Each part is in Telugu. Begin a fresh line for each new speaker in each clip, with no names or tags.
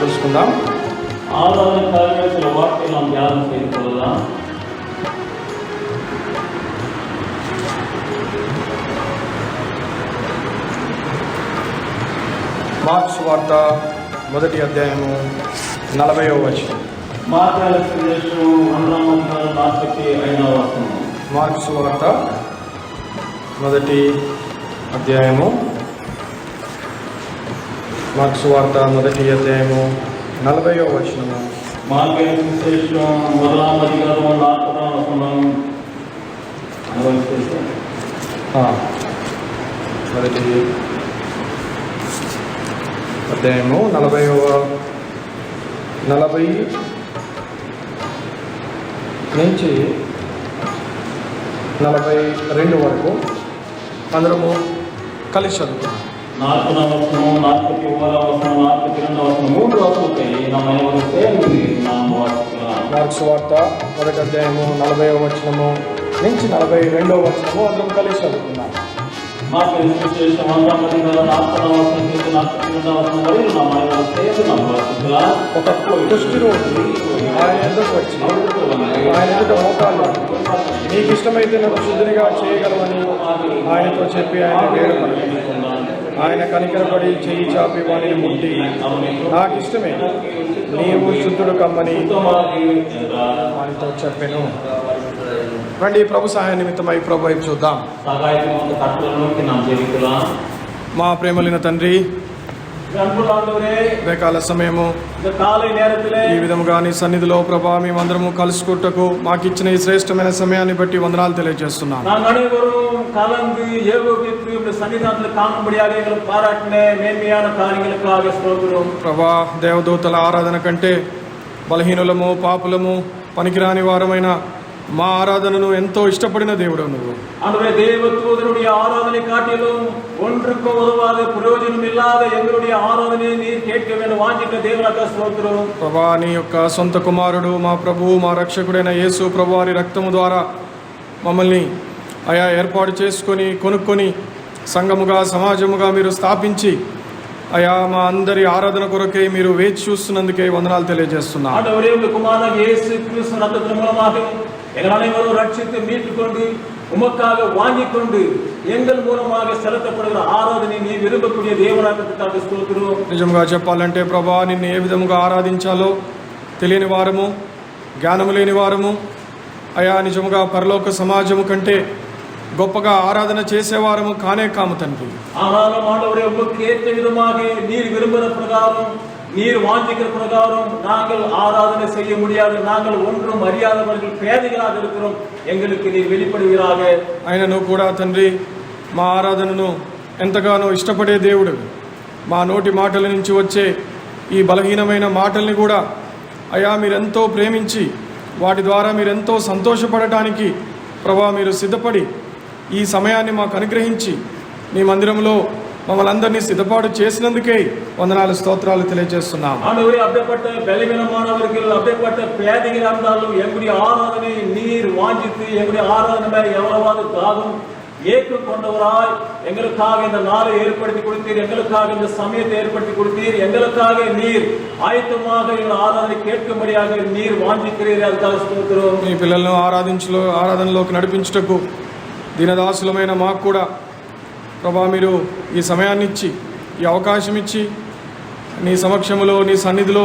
చూసుకుందాం.
ஆராதனை காரியங்கள் சில வார்த்தைகள் நாம் தியானம் செய்து கொள்ளலாம்.
మార్క్స్ వార్త 1వ అధ్యాయము 40వ వచనం.
మార్కాల సువిశేషం 1:45 వచనం.
మార్క్స్ వార్త 1వ అధ్యాయము 40వ వచనము.
మార్కాల సువిశేషం 1వ అధ్యాయము 40వ వచనం.
మొదటి అధ్యాయము 40 నుంచి 42 వరకు అందరము కలిసి చదువుతాం.
40వ వచనం, 41వ వచనం, 42వ వచనం, 3 వచనాలపై మనం ఎవరు సేవించి నామ వాక్యాలు.
మార్క్స్ వార్త 1వ అధ్యాయము 40వ వచనము నుంచి 42వ వచనము అందరం కలిసి చదువుతున్నాం.
మార్కాల సువిశేషం 1వ అధ్యాయం 40వ వచనం నుంచి 42వ వచనం వరకు మనం ఎవరు సేవించి నామ వాక్యాలు.
ఒక కుష్ఠరోగి ఆయన ఎదురుకు వచ్చి ఆయన ఎదుట మోకాళ్ళు నీకు ఇష్టమైతే నన్ను శుద్ధినిగా చేయగలవని ఆయనతో చెప్పి ఆయన వేడుకున్నాడు. ఆయన కనికరపడి చెయ్యి చాపి వాడిని ముట్టి నాకు ఇష్టమే నీవు శుద్ధుడు కమ్మని ఆయనతో చెప్పాను. రండి ప్రభు సహాయ నిమిత్తమై ప్రభు వైపు చూద్దాం. మా ప్రేమలిన తండ్రి, ఉదయకాల సమయము ఈ విధముగా నీ సన్నిధిలో ప్రభా మేమందరము కలుసుకుంటకు మాకు ఇచ్చిన ఈ శ్రేష్టమైన సమయాన్ని బట్టి వందనాలు తెలియజేస్తున్నాం. ప్రభా దేవదూతల ఆరాధన కంటే బలహీనులము పాపులము పనికిరాని వారమైన మా ఆరాధనను ఎంతో ఇష్టపడిన దేవుడు నువ్వు.
ஆண்டவரே தேவதூதனுடைய ஆராதனை காட்டிலும் ஒன்றுக்கு உதவாத பிரயோஜனம் இல்லாத எங்களுடைய ஆராதனையை நீர் கேட்க வேண்டும் வாஞ்சிக்க தேவனாக స్తోత్రం.
ప్రభా నీ యొక్క సొంత కుమారుడు మా ప్రభువు మా రక్షకుడైన యేసు ప్రభు వారి రక్తము ద్వారా మమ్మల్ని అయా ఏర్పాటు చేసుకొని కొనుక్కొని సంఘముగా సమాజముగా మీరు స్థాపించి అయా మా అందరి ఆరాధన కొరకై మీరు వేచి చూస్తున్నందుకే వందనాలు తెలియజేస్తున్నాం.
ஆண்டவரே உம்முடைய குமாரனாகிய இயேசு கிறிஸ்து ரத்தத்தின் மூலமாக எங்கள் அனைவரும் ரட்சித்து மீட்டுக்கொண்டு உமக்காக வாங்கிக் கொண்டு எங்கள் மூலமாக செலுத்தப்படுகிற ఆరాధన నీ విరుబக்கூடிய దేవునాకట్టుగా స్తోత్రం.
నిజంగా చెప్పాలంటే ప్రభా నిన్ను ఏ విధముగా ఆరాధించాలో తెలియని వారము, జ్ఞానము లేని వారము అయా నిజముగా పరలోక సమాజము కంటే గొప్పగా ఆరాధన చేసేవారము కానే కాము తండ్రి.
ஆனாலும் ஆண்டவரே உமக்கு ஏற்ற விதமாக நீர் விரும்புகிற பிரகாரம் நீர் வாஞ்சிக்கிற பிரகாரம் நாங்கள் ஆராதனை செய்ய முடியாது. நாங்கள் ஒன்றும் அறியாதவர்கள் பேதைகளாக இருக்கிறோம். எங்களுக்கு நீர் வெளிப்படுவீராக.
ఆయనను కూడా తండ్రి మా ఆరాధనను ఎంతగానో ఇష్టపడే దేవుడు. మా నోటి మాటల నుంచి వచ్చే ఈ బలహీనమైన మాటల్ని కూడా అయా మీరెంతో ప్రేమించి వాటి ద్వారా మీరెంతో సంతోషపడటానికి ప్రభా మీరు సిద్ధపడి ఈ సమయాన్ని మాకు అనుగ్రహించి మీ మందిరంలో మమ్మల్ని అందరినీ సిద్ధపాటు చేసినందుకే వందనాలు స్తోత్రాలు తెలియజేస్తున్నాం.
ஆண்டவரே அப்படிப்பட்ட பலவீனமானவர்கள் அப்படிப்பட்ட பேதைகள் இருந்தாலும் எங்களுடைய ஆராதனை நீர் வாஞ்சித்து எங்களுடைய ஆராதனை மேல எவ்வளவாது தாகம் ஏற்று கொண்டவராய் எங்களுக்காக இந்த நாளை ஏற்படுத்தி கொடுத்தீர், எங்களுக்காக இந்த சமயத்தை ஏற்படுத்தி கொடுத்தீர், எங்களுக்காக நீர் ஆயத்தமாக எங்கள் ஆராதனை கேட்கும்படியாக நீர் வாஞ்சிக்கிறீர். அதுக்காக స్తోత్రం.
మీ పిల్లలను ఆరాధనలోకి నడిపించుటకు దీనదాసులమైన మాకు కూడా ప్రభా మీరు ఈ సమయాన్ని ఇచ్చి ఈ అవకాశం ఇచ్చి నీ సమక్షములో నీ సన్నిధిలో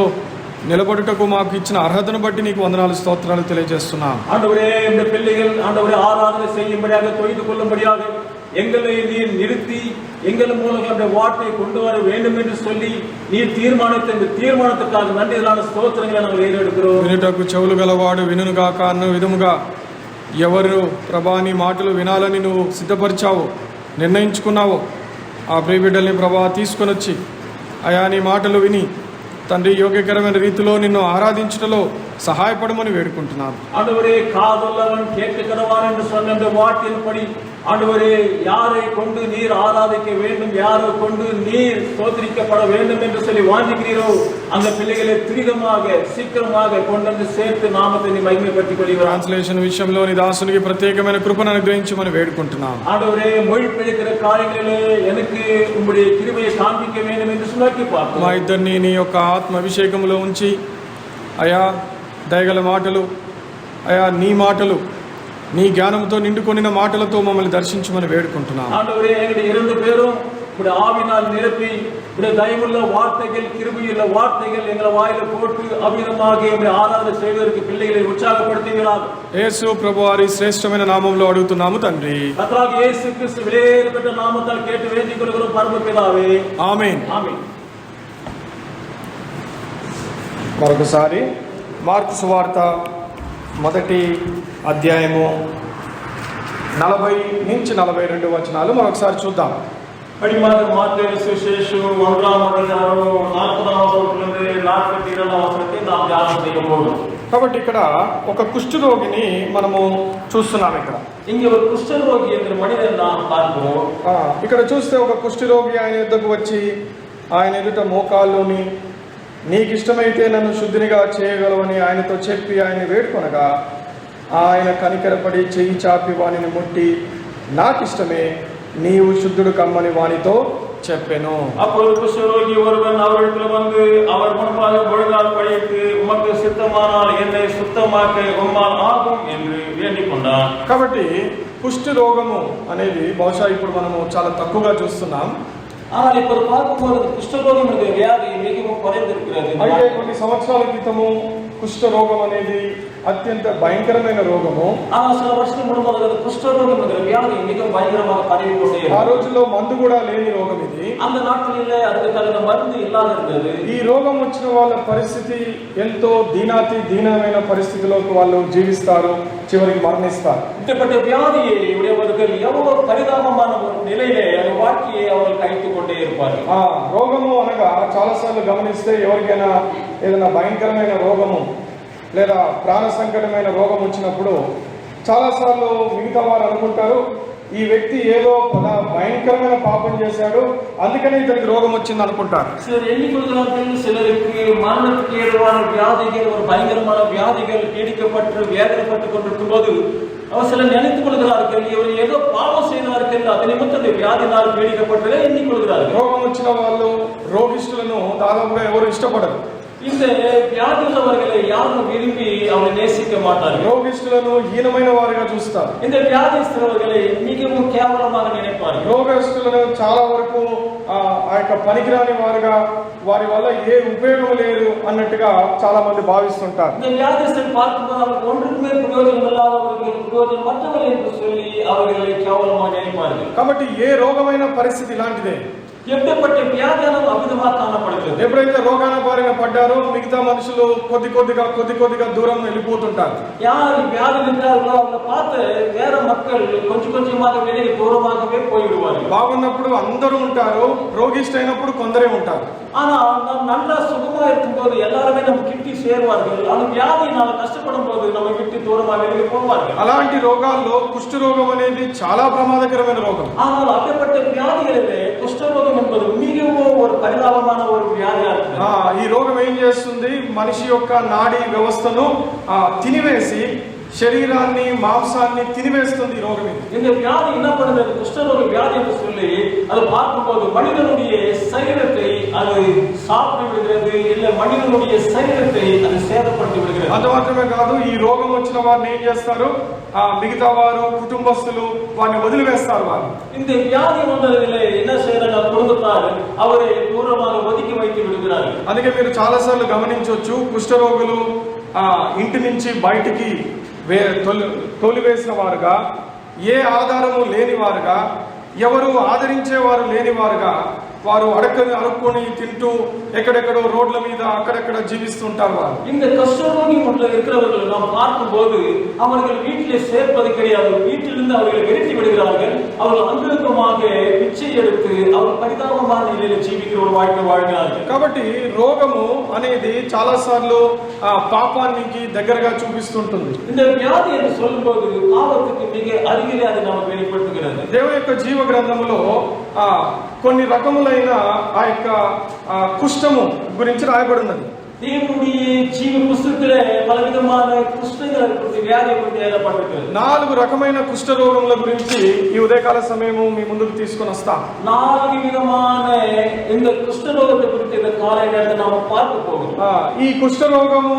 నిలబడుటకు మాకు ఇచ్చిన అర్హతను బట్టి నీకు వందనాలు స్తోత్రాలు తెలియజేస్తున్నాం.
ஆண்டவரே இந்த பிள்ளைகள் ஆண்டவரே ஆராதனை செய்யும்படியாக தொய்து கொள்ளும்படியாக எங்களை நீர் நிறுத்தி எங்கள் மூலம் அந்த வார்த்தையை கொண்டு வர வேண்டும் என்று சொல்லி நீர் தீர்மானித்த இந்த தீர்மானத்துக்காக நன்றிகளான స్తోత్రங்களை நாங்கள் ஏறெடுக்கிறோம்.
వినుటకు చెవులు గలవాడు వినుగాక అన్న విధముగా ఎవరు ప్రభా నీ మాటలు వినాలని నువ్వు సిద్ధపరిచావో నిర్ణయించుకున్నావో ఆ ప్రియబిడ్డల్ని ప్రభా తీసుకొని వచ్చి అయా నీ మాటలు విని తండ్రి యోగ్యకరమైన రీతిలో నిన్ను ఆరాధించటలో సహాయపడమని వేడుకుంటున్నాను.
ஆண்டவரே காதுள்ளவன் கேட்க கடவான் என்று சொன்ன அந்த வார்த்தையின்படி ஆண்டவரே, யாரை கொண்டு நீர் ஆராதிக்க வேண்டும், யாரை கொண்டு நீர் ஸ்தோத்திரிக்கப்பட வேண்டும் என்று சொல்லி வாஞ்சிக்கிறீரோ அந்த பிள்ளைகளை துரிதமாக சீக்கிரமாக கொண்டு வந்து சேர்த்து నామத்தை நீ మహిమపరచుకొని
ట్రాన్స్లేషన్ విషయంలో నీ దాసునికి ప్రత్యేకమైన కృపను అనుగ్రహించమని వేడుకుంటున్నాం.
ஆண்டவரே, மொழிபெயர்க்கிற காரியங்களிலே எனக்கு உம்முடைய கிருபையை காண்பிக்க வேண்டும் என்று சொல்லி பார்த்தோம்.
మా ఇద్దరిని నీ యొక్క ఆత్మ అభిషేకంలో ఉంచి అయా దయగల మాటలు, అయా నీ మాటలు, నీ జ్ఞానంతో నిండుకొనిన మాటలతో మమ్మల్ని దర్శించమని వేడుకుంటున్నాం.
ஆண்டவரே, எங்களுடைய இரண்டு பேரும் உடைய ஆவினால் நிரப்பி உடைய தயவுள்ள வார்த்தைகள், கிருபையுள்ள வார்த்தைகள் எங்களை வாயில போட்டு அபிரமாக எங்களை ஆராதனை செய்வதற்கு பிள்ளைகளை உற்சாகப்படுத்துகிறார்.
యేసు ప్రభు వారి శ్రేష్టమైన నామంలో అడుగుతున్నాము తండ్రి.
கர்த்தராகிய இயேசு கிறிஸ்து விலையேறப்பட்ட நாமத்தால் கேட்டு வேண்டிக் கொள்கிறோம் பரமபிதாவே.
ఆమేన్.
ஆமென்.
మరొకసారి మార్కు సువార్త 1వ అధ్యాయము 40 నుంచి 42 వచనాలు మరొకసారి చూద్దాం.
படிமாக மாத்தேயு சுவிசேஷம் 1ஆம் அதிகாரம் 40ஆம் வசனத்திலிருந்து 42ஆம் வசனத்தை நாம் தியானம் செய்ய போகிறோம்.
కాబట్టి ఇక్కడ ఒక కుష్ఠరోగిని మనము చూస్తున్నాం.
இங்க ஒரு குஷ்டரோகி என்ற மனிதன் நாம் பார்க்கிறோம்.
ఇక్కడ చూస్తే ఒక కుష్ఠరోగి ఆయన ఎద్దకు వచ్చి ఆయన ఎదుట మోకాల్లోని నీకు ఇష్టమైతే నన్ను శుద్ధినిగా చేయగలవని ఆయనతో చెప్పి ఆయన వేడుకొనగా ఆయన కనికరపడి చెయ్యి చాపి వానిని ముట్టి నాకిష్టమే, నీవు శుద్ధుడు కమ్మని వానితో చెప్పెను.
அப்பொழுது குஷ்டரோகி ஒருவன் அவரிடத்தில் வந்து அவர் முன்பாக முழங்கால் படியிட்டு உமக்கு சித்தமானால் என்னை சுத்தமாக்க உம்மால் ஆகும் என்று வேண்டிக் கொண்டான்.
కాబట్టి కుష్ఠ రోగము అనేది బహుశా ఇప్పుడు మనము చాలా తక్కువగా చూస్తున్నాం.
ஆனால் இப்போது பார்க்கும்போது குஷ்டரோகம் என்ற வியாதி மிகவும் குறைந்திருக்கிறது.
అయితే కొన్ని సంవత్సరాల క్రితము కుష్ఠ రోగం అనేది అత్యంత భయంకరమైన రోగము.
ஆனால் சில வருஷம் முன்பாக குஷ்டரோகம் என்ற வியாதி மிகவும் பயங்கரமாக பரவி கொண்டே
ఆ రోజుల్లో మందు కూడా లేని రోగం ఇది.
அந்த நாட்களிலே அதுக்கு தகுந்த மருந்து இல்லாத இருந்தது.
ఈ రోగం వచ్చిన వాళ్ళ పరిస్థితి ఎంతో దీనమైన పరిస్థితిలోకి వాళ్ళు జీవిస్తారు, చివరికి మరణిస్తారు.
இப்படிப்பட்ட வியாதியை உடையவர்கள் எவ்வளவு பரிதாபமான ஒரு நிலையிலே அந்த வாழ்க்கையை அவர்கள் கழித்துக் கொண்டே இருப்பார்கள்.
ఆ రోగము అనగా చాలాసార్లు గమనిస్తే ఎవరికైనా ఏదైనా భయంకరమైన రోగము లేదా ప్రాణ సంకటమైన రోగం వచ్చినప్పుడు చాలాసార్లు మిగతా వారు అనుకుంటారు ఈ వ్యక్తి ఏదో భయంకరమైన పాపం చేశాడు, అందుకనే ఇతనికి రోగం వచ్చింది అనుకుంటారు.
சிலர் எண்ணிக்கொள்கிறார்கள், சிலருக்கு மரணத்துக்கு ஏதுவான வியாதிகள், ஒரு பயங்கரமான வியாதிகள் பீடிக்கப்பட்டு வேதனைப்பட்டுக் கொண்டிருக்கும் போது அவர் சிலர் நினைத்துக் கொள்கிறார்கள் இவர் ஏதோ பாவம் செய்தார்கள், அது நிமித்தம் வியாதினால் பீடிக்கப்பட்டதை எண்ணிக்கொள்கிறார்கள்.
రోగం వచ్చిన వాళ్ళు రోగిష్ఠులను దాదాపుగా ఎవరు ఇష్టపడరు.
இந்த வியாதி உள்ளவர்களை யாரும் விரும்பி அவரை நேசிக்க மாட்டார்கள்.
రోగిష్ఠులను హీనమైన వారిగా చూస్తారు.
இந்த வியாதிస్తున్నவர்களை மிகவும் கேவலமாக நினைப்பார்கள்.
రోగస్తులను చాలా వరకు ఆ యొక్క పనికిరాని వారుగా, వారి వల్ల ఏ ఉపయోగం లేదు అన్నట్టుగా చాలా మంది భావిస్తుంటారు.
இந்த வியாதிஸ்தரை பார்க்கும்போது அவர்கள் ஒன்றுக்குமே பிரயோஜனம் இல்லாதவர்கள், பிரயோஜனமற்றவர்கள் என்று சொல்லி அவர்களை கேவலமாக நினைப்பார்கள்.
కాబట్టి ఏ రోగమైన పరిస్థితి ఇలాంటిదే.
எப்படிப்பட்ட வியாதியாலும் அமிதமாக காணப்படுகிறது.
ఎప్పుడైతే రోగాన బారిన పడ్డారో మిగతా మనుషులు కొద్ది కొద్దిగా దూరం వెళ్ళిపోతుంటారు.
யார் வியாதி இருக்கிறார்களோ அவங்களை பார்த்து வேற மக்கள் கொஞ்சம் கொஞ்சமாக விலகி தூரமாகவே போய்விடுவார்கள்.
బాగున్నప్పుడు అందరూ ఉంటారు, రోగిష్ఠైనప్పుడు కొందరే ఉంటారు.
ஆனா நாம் நல்லா சுகமா இருக்கும்போது எல்லாருமே நம்ம கிட்டி சேருவார்கள். ஆனா வியாதினால கஷ்டப்படும் போது நம்ம விட்டு தூரமா வெளியே போவார்கள்.
అలాంటి రోగాల్లో కుష్ఠ రోగం అనేది చాలా ప్రమాదకరమైన రోగం.
ஆனால் அப்படிப்பட்ட வியாதிகளிலே குஷ்டரோகம் என்பது மிகவும் ஒரு பரிதாபமான ஒரு வியாதியா இருக்கு.
ఈ రోగం ఏం చేస్తుంది, మనిషి యొక్క నాడీ వ్యవస్థను తినివేసి శరీరాన్ని మాంసాన్ని తినివేస్తుంది ఈ రోగం.
இந்த வியாதி என்ன பண்ணுது, குஷ்டரோக வியாதி என்று சொல்லி அது பார்க்கும்போது மனிதனுடைய சரீரத்தை அது சாப்பிட்டு விடுகிறது, இல்ல மனிதனுடைய சரீரத்தை அது சேதப்படுத்தி விடுகிறது.
అంత మాత్రమే కాదు, ఈ రోగం వచ్చిన వారిని ఏం చేస్తారు, మిగతా వారు కుటుంబస్తులు వారిని వదిలివేస్తారు. వారు
இந்த வியாதி வந்ததிலே என்ன செய்யறாங்க, குடும்பத்தார் அவரை தூரமாக ஒதுக்கி வைத்து விடுகிறார்கள்.
అందుకే మీరు చాలా సార్లు గమనించవచ్చు, కుష్ఠరోగులు ఇంటి నుంచి బయటికి తోలివేసిన వారుగా, ఏ ఆధారము లేని వారుగా, ఎవరు ఆదరించేవారు లేని వారుగా వారు అడుక్కొని తింటూ ఎక్కడెక్కడో రోడ్ల మీద అక్కడెక్కడ జీవిస్తుంటారు. వారు
இந்த கஷ்டரோகி முறையில் இருக்கிறவர்கள் நாம் பார்க்கும்போது அவர்கள் வீட்டிலே சேர்ப்பது கிடையாது. வீட்டிலிருந்து அவர்களை விரட்டி விடுகிறார்கள். அவர்கள் அங்கிருக்கமாக பிச்சை எடுத்து அவர் பரிதாபமான நிலையில ஜீவிக்கிற ஒரு வாழ்க்கை வாழ்கிறார்கள்.
కాబట్టి రోగము అనేది చాలా సార్లు పాపానికి దగ్గరగా చూపిస్తుంటుంది.
இந்த வியாதி என்று சொல்லும்போது பாவத்துக்கு மிக அருகிலே அது நமக்கு வெளிப்படுத்துகிறது.
దేవుని యొక్క జీవ గ్రంథములో కొన్ని రకములైన ఆ యొక్క కుష్ఠము గురించి రాయబడి ఉన్నది.
தேவனுடைய ஜீவ புஸ்தகத்திலே பலவிதமான குஷ்டங்களை குறித்து வியாதியை குறித்து எழுதப்பட்டிருக்கிறது.
4 రకమైన కుష్ఠ రోగముల గురించి ఈ ఉదయకాల సమయము మీ ముందుకు తీసుకొని వస్తాం.
4 విధமான இந்த குஷ்ட ரோகத்தை குறித்து இந்த காலை நேரத்தில் நாம பார்க்க போகிறோம்.
ఈ కుష్ఠ రోగము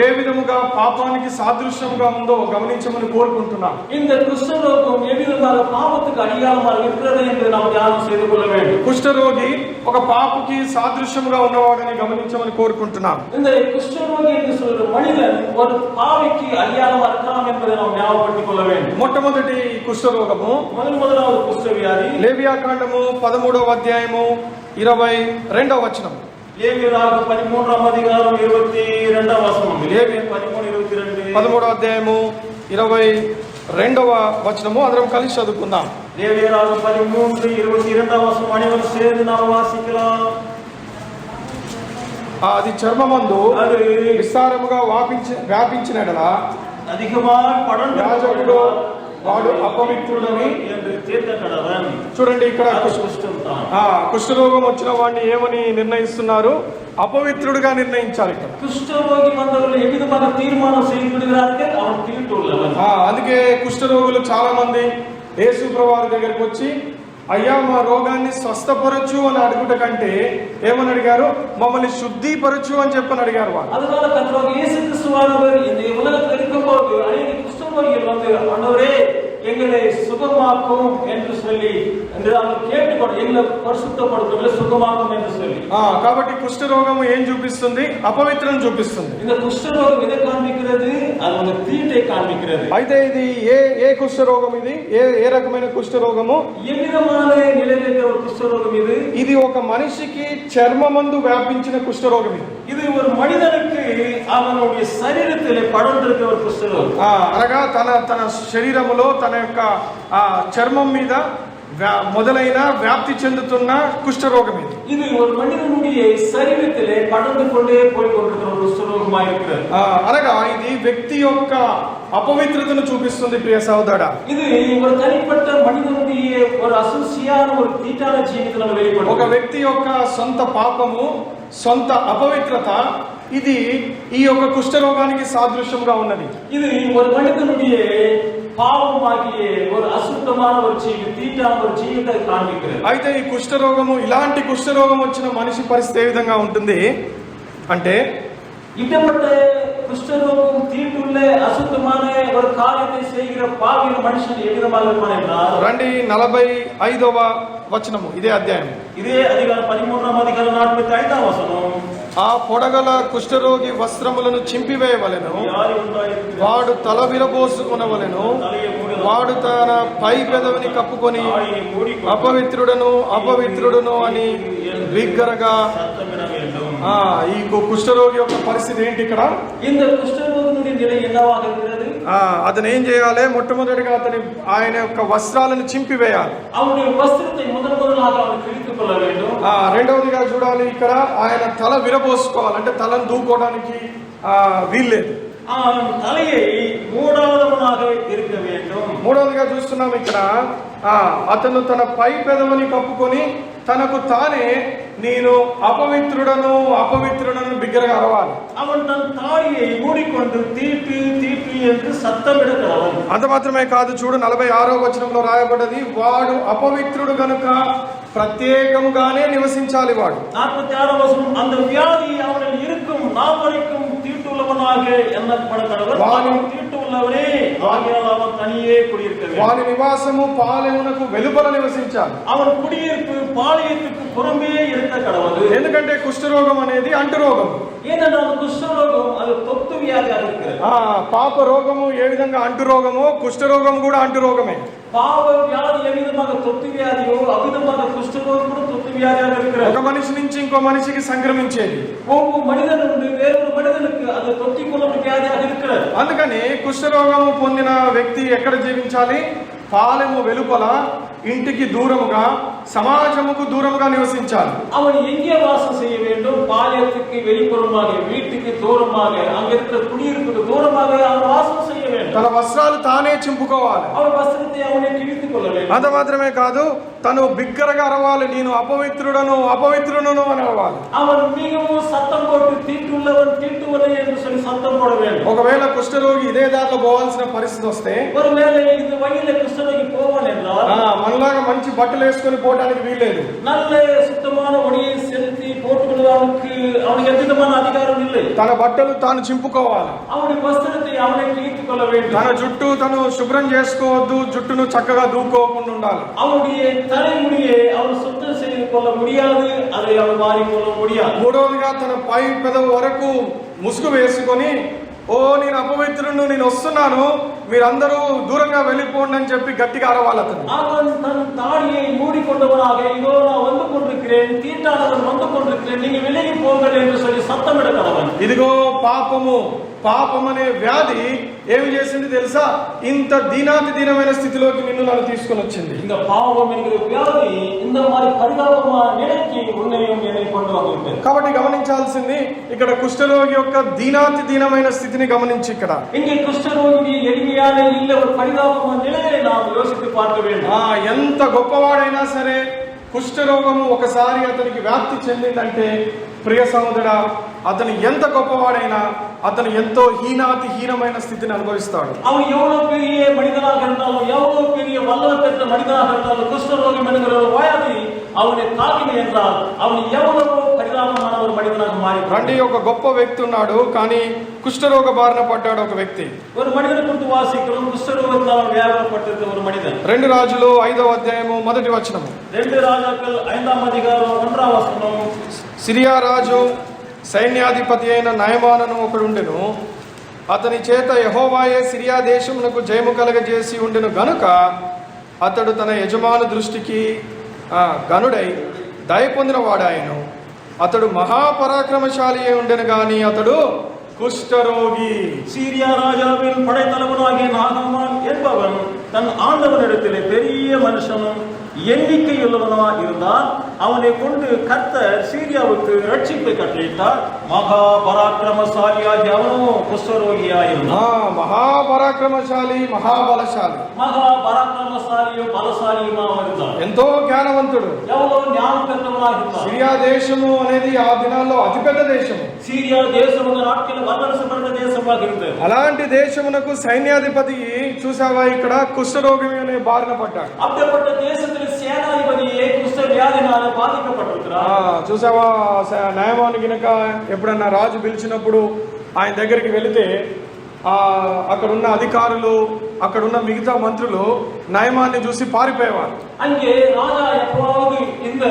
ఏ విధముగా పాపానికి సాదృశ్యంగా ఉందో గమనించమని కోరుకుంటున్నాను.
இந்த குஷ்ட ரோகம் ఏ విధంగా పాపத்துக்கு అడియాలமாக இருக்கிறது என்று நாம் தியானம் செய்து கொள்ள வேண்டும்.
కుష్ఠరోగి ఒక పాపకి సాదృశ్యంగా ఉన్నవాడని గమనించమని కోరుకుంటున్నాను.
இந்த குஷ்டரோகி என்று சொல்ற மனிதன் ஒரு பாவிக்கு அடியாளமாக இருக்கலாம் என்பதை நாம் ஞாபகப்படுத்திக் கொள்ள வேண்டும்.
మొట్టమొదటి కుష్ఠరోగము
முதலாவது குஷ்ட வியாதி
లేవియాకాండము 13వ అధ్యాయము 22వ వచనం.
லேவியராக 13ஆம் அதிகாரம் 22ஆம் வசனம். லேவியர் 13:22.
13వ అధ్యాయము 22వ వచనము అందరం కలిసి చదువుకుందాం.
லேவியராக 13:22ஆம் வசனம் அனைவரும் சேர்ந்து நாம் வாசிக்கலாம்.
అది చర్మమందు
அது
విస్తారముగా వ్యాపించినడలా
அதிகமாக படர்ந்து
యాజకుడు వాడు అపవిత్రుడని
என்று తీర్చకడవన్.
చూడండి ఇక్కడ
కుష్ఠం తాను.
కుష్ఠరోగం వచ్చిన వాడిని ఏమని నిర్ణయిస్తున్నారు? అపవిత్రుడుగా నిర్ణయించారు ఇక్కడ.
కుష్ఠరోగి வந்தவர்கள் ఏ విధంగా తీర్మానం చేయబడినారంటే அவன் தீட்டுள்ளவன்.
అందుకే కుష్ఠరోగులు చాలా మంది యేసు ప్రభువారి దగ్గరికి వచ్చి అయ్యా మా రోగాన్ని స్వస్థపరచు అని అడుగుట కంటే ఏమని అడిగారు? మమ్మల్ని శుద్ధిపరచు అని చెప్పని అడిగారు వాళ్ళు.
அதனால கர்த்தராகிய இயேசு கிறிஸ்துவானவர் இந்த உலகத்தில் இருக்கும்போது அநேக குஷ்டரோகிகள் வந்து ஆண்டவரே எங்களை சுகமாக்கும் என்று சொல்லி அவர் கேட்டுக்கொண்டு எங்களை பரிசுத்தப்படுத்தும் சுகமாக்கும் என்று சொல்லி.
కాబట్టి కుష్ఠరోగం ఏం చూపిస్తుంది? అపవిత్రం చూపిస్తుంది.
இந்த குஷ்டரோகம் எதை காண்பிக்கிறது? அது ஒரு தீட்டை காண்பிக்கிறது.
అయితే ఇది ఏ కుష్ఠరోగం? ఇది ఏ రకమైన కుష్ఠరోగము?
ఏ విధమైన నిలవేల ஒரு కుష్ఠరోగం ఇది?
ఇది ఒక మనిషికి చర్మమందు వ్యాపించిన కుష్ఠరోగం.
ఇది ஒரு மனிதனுக்கு அவனுடைய శరీరத்திலே పడర్ந்திருக்கிற ஒரு కుష్ఠరోగం.
అనగా తన శరీరములో తన యొక్క చర్మం మీద మొదలైన వ్యాప్తి చెందుతున్న కుష్ఠరోగం ఇది.
இது ஒரு மனிதனுடைய శరీరத்திலே పడర్ந்து கொண்டே போய் கொண்டிருக்கிற ஒரு కుష్ఠరోగமாக இருக்கிறது.
అనగా ఇది వ్యక్తి యొక్క అపవిత్రతను చూపిస్తుంది. ప్రియ సహోదరుడా,
இது ஒரு தனிப்பட்ட மனிதனுடைய ஒரு அசூசியான ஒரு தீட்டான జీవితం வெளிப்படுது.
ఒక వ్యక్తి యొక్క సొంత పాపము, సొంత అపవిత్రత ఇది ఈ యొక్క కుష్ఠరోగానికి సాదృశ్యంగా ఉన్నది.
இது ஒரு மனிதனுடைய పాపమాగియ ஒரு అశుద్ధமான ஒரு జీవి, తీటాన ஒரு జీవితాన్ని కాண்பிக்கிறது.
అయితే ఈ కుష్ఠరోగము, ఇలాంటి కుష్ఠరోగం వచ్చిన మనిషి పరిస్థితి ఏ విధంగా ఉంటుంది అంటే,
இப்படிப்பட்ட குஷ்டரோகம் தீட்டுள்ள அசுத்தமான ஒரு காரியத்தை செய்கிற பாவியான மனுஷன் ఏ విధంగా இருப்பான் என்றால்,
రండి 45వ వచనము ఇదే అధ్యాయం.
ఇదే అధికారం 13ఆం అధికారం 45వ వచనం.
ఆ పొడగల కుష్ఠరోగి వస్త్రములను చింపివేయవలెను, వాడు తల విరబోసుకొనవలెను, వాడు తన పై పెదవిని కప్పుకొని అపవిత్రుడను అపవిత్రుడును అని బిగ్గరగా. ఈ కుష్ఠరోగి యొక్క పరిస్థితి ఏంటి ఇక్కడ?
இந்த குஷ்டரோகினுடைய நிலை என்னவாக இருக்கிறது?
అతను ఏం చేయాలి? మొట్టమొదటిగా ఆయన యొక్క వస్త్రాలను చింపివేయాలి.
அவனுடைய வஸ்திரத்தை முதலாக அவன் கிழித்துக் கொள்ள வேண்டும்.
రెండవదిగా చూడాలి, ఇక్కడ ఆయన తల విరబోసుకోవాలి. అంటే తలను దూకోవడానికి వీల్లేదు.
தலையை மூடாதவனாக இருக்க வேண்டும்.
మూడవదిగా చూస్తున్నాం ఇక్కడ, అతను తన పై పెదవిని కప్పుకొని తనకు తానే నేను అపవిత్రుడను అపవిత్రుడను బిగ్గరగా అరవాలి.
அவன் தன் தாயை மூடிக்கொண்டு தீட்டு தீட்டு என்று சத்தமிடగలవను.
అంత మాత్రమే కాదు, చూడు 46వ వచనంలో రాయబడ్డది, వాడు అపవిత్రుడు గనుక ప్రత్యేకంగానే నివసించాలి. వాడు
46వ వచనం, அந்த வியாதி அவனில் இருக்கும் நாள் வரைக்கும் தீட்டுள்ளவனாக எண்ணப்படக்கடவன். அவன் தீட்டுள்ளவனே ஆகையால் அவன் தனியே குடியிருக்க வேண்டும்.
వాని నివాసము పాలెమునకు వెలుపల నివసించాలి.
அவன் குடியிருப்பு பாளையத்துக்கு புறமே இருக்க கடவுள்.
ఎందుకంటే కుష్ఠరోగం అనేది అంటురోగం.
ஏனென்றால் குஷ்டரோகம் அது தொத்து வியாதியாக இருக்கிறது.
పాప రోగము ఏ విధంగా అంటు రోగమో కుష్ఠరోగం కూడా అంటు రోగమే.
பாவ வியாதி எவ்விதமாக தொத்து வியாதியோ அவ்விதமாக குஷ்டரோகம் கூட தொத்து வியாதியாக இருக்கிறது.
ఒక మనిషి నుంచి ఇంకో మనిషికి సంక్రమించేది.
ஒவ்வொரு மனிதன் నుండి వేరొక మనిషికి అది తొత్తికొల్ల వ్యాధిயாக இருக்கிறது.
అందుకని కుష్ఠరోగము పొందిన వ్యక్తి ఎక్కడ జీవించాలి? పాలెము వెలుపల ఇంటికి దూరముగా సమాజముకు దూరముగా నివసించాలి.
அவன் எங்கே வாசம் செய்ய வேண்டும்? பாளையத்துக்கு வெளிப்புறமாக, வீட்டுக்கு தூரமாக, அங்க இருக்கிற குடியிருப்புக்கு தூரமாக அவன் வாசம் செய்ய வேண்டும்.
తన వస్త్రాలు తానే చింపుకోవాలి.
அவன் వస్త్రத்தை அவனே கிழித்துக் கொள்ள வேண்டும்.
అంత మాత్రమే కాదు, తను బిగ్గరగా అరవాలి, నేను అపవిత్రుడను అపవిత్రుడను అని అరవాలి.
அவன் மிகவும் சத்தம் போட்டு தீட்டுள்ளவன் தீட்டுவனை என்று சொல்லி சத்தம் போட வேண்டும்.
ఒకవేళ కుష్ఠరోగి ఇదే దారిలో పోవాల్సిన పరిస్థితి వస్తే,
ஒருவேளை இது வழியில குஷ்டரோகி போவான் என்றால்
మనలాగా మంచి బట్టలు వేసుకొని పోవడానికి వీల్లేదు.
நல்ல சுத்தமான ஒளியை செலுத்தி போட்டுக்கொள்வதற்கு அவனுக்கு எந்த விதமான அதிகாரம் இல்லை.
తన బట్టలు తాను చింపుకోవాలి.
அவனுடைய வஸ்திரத்தை அவனை கிழித்துக் கொள்ள வேண்டும்.
తన జుట్టు తను శుభ్రం చేసుకోవద్దు, జుట్టును చక్కగా దూకోకుండా ఉండాలి.
அவனுடைய தலைமுடியை அவன் சுத்தம் செய்து கொள்ள முடியாது, அதை அவன் மாறிக்கொள்ள முடியாது.
మూడవదిగా తన పై పెదవు వరకు ముసుగు వేసుకొని, ఓ నేను అపవిత్రుడు, నేను వస్తున్నాను, మీరందరూ దూరంగా వెళ్ళిపోండి అని చెప్పి గట్టిగా అరవాలి.
அவன் தன் தாடியை மூடிக்கொண்டவனாக, இதோ நான் வந்து கொண்டிருக்கிறேன், தீட்டாளவன் வந்து கொண்டிருக்கிறேன், நீங்க விலகி போங்கள் என்று சொல்லி சத்தமிட கடவன்.
ఇదిగో పాపము, పాపం అనే వ్యాధి ఏమి చేసింది తెలుసా? ఇంత దీనాతి దీనమైన స్థితిలోకి నిన్ను నన్ను తీసుకొని వచ్చింది.
இந்த பாவம் என்கிற வியாதி இந்த மாதிரி பரிதாபமான நிலைக்கு உன்னையும் என்னை கொண்டு வந்துவிட்டது.
కాబట్టి గమనించాల్సింది ఇక్కడ కుష్ఠరోగి యొక్క దీనాతి దీనమైన స్థితిని గమనించి, ఇక్కడ
இங்கே குஷ்டரோகியுடைய எளிமையான இல்ல ஒரு பரிதாபமான நிலையை நாம் யோசித்து பார்க்க வேண்டும்.
ఎంత గొప్పవాడైనా సరే కుష్ఠరోగము ఒకసారి అతనికి వ్యాప్తి చెందిందంటే, ప్రియ సహోదరా, అతను ఎంత గొప్పవాడైనా అతను ఎంతో హీనమైన స్థితిని అనుభవిస్తాడు.
அவன் எவ்வளவு பெரிய மனிதனாக இருந்தாலும், எவ்வளவு பெரிய வல்லமை பெற்ற மனிதனாக இருந்தாலும், குஷ்டரோகம் என்கிற ஒரு வியாதி அவனை தாக்கின என்றால் அவன் எவ்வளவு பரிதாபமான ஒரு மனிதனாக மாறி.
రండి, ఒక గొప్ప వ్యక్తి ఉన్నాడు, కానీ కుష్ఠరోగ బారిన పడ్డాడు ఒక వ్యక్తి.
ஒரு మనిషిని குறித்து వాసిக்கிறோம். కుష్ఠరోగத்தால் వ్యాపపட்டிருந்த ஒரு மனிதன்.
2 రాజులు 5వ అధ్యాయము 1వ వచనము.
2 రాజాக்கள் 5వ అధ్యాయం 1వ వచనం.
సిరియా రాజు సైన్యాధిపతి అయిన నయమానును ఒకడుండెను. అతని చేత యెహోవాయే సిరియా దేశమునకు జయము కలగజేసి ఉండెను గనుక అతడు తన యజమాను దృష్టికి గనుడై దయ పొందిన వాడాయను. అతడు మహాపరాక్రమశాలి అయి ఉండెను గాని అతడు குஷ்டரோகி.
சீரியா ராஜாவின் படைத்தலைவனாகிய நாகமான் என்பவன் தன் ஆண்டவனிடத்திலே பெரிய மனுஷனும் எண்ணிக்கையுள்ளவனாக இருந்தால் அவனை கொண்டு கர்த்தர் சீரியாவுக்கு ரட்சிப்பை கட்டளையிட்டார். மகா பராக்கிரமசாலியாகி அவனும் குஷ்டரோகியாயிருந்தான்.
మహాపరాక్రమశాలి, మహాబలశాలి.
மகா பராக்கிரமசாலியும் பலசாலியுமா இருந்தான்.
ఎంతో జ్ఞానవంతుడు,
எவ்வளவு ஞானம் பெற்றவனாக இருந்தான்.
సిరియా దేశము అనేది ఆ దినాల్లో అతిపెద్ద దేశము.
சீரியா தேசம் அந்த நாட்களில் வல்லரசுపడిన దేశமாக இருந்தது.
అలాంటి దేశమునకు సైన్యాధిపతి చూసావా, ఇక్కడ కుష్ఠరోగి అనే బారిన పడ్డాడు.
அப்படிப்பட்ட தேசத்தில் சேனாதிபதியே குஷ்ட வியாதினால பாதிக்கப்பட்டிருக்கிறார்.
చూసావా, నయమాను గినక ఎప్పుడన్నా రాజు పిలిచినప్పుడు ఆయన దగ్గరికి వెళితే అక్కడున్న అధికారులు, అక్కడున్న మిగతా మంత్రులు నయమాన్ని చూసి పారిపోయేవారు.
அங்கே ராஜா எப்போது இந்த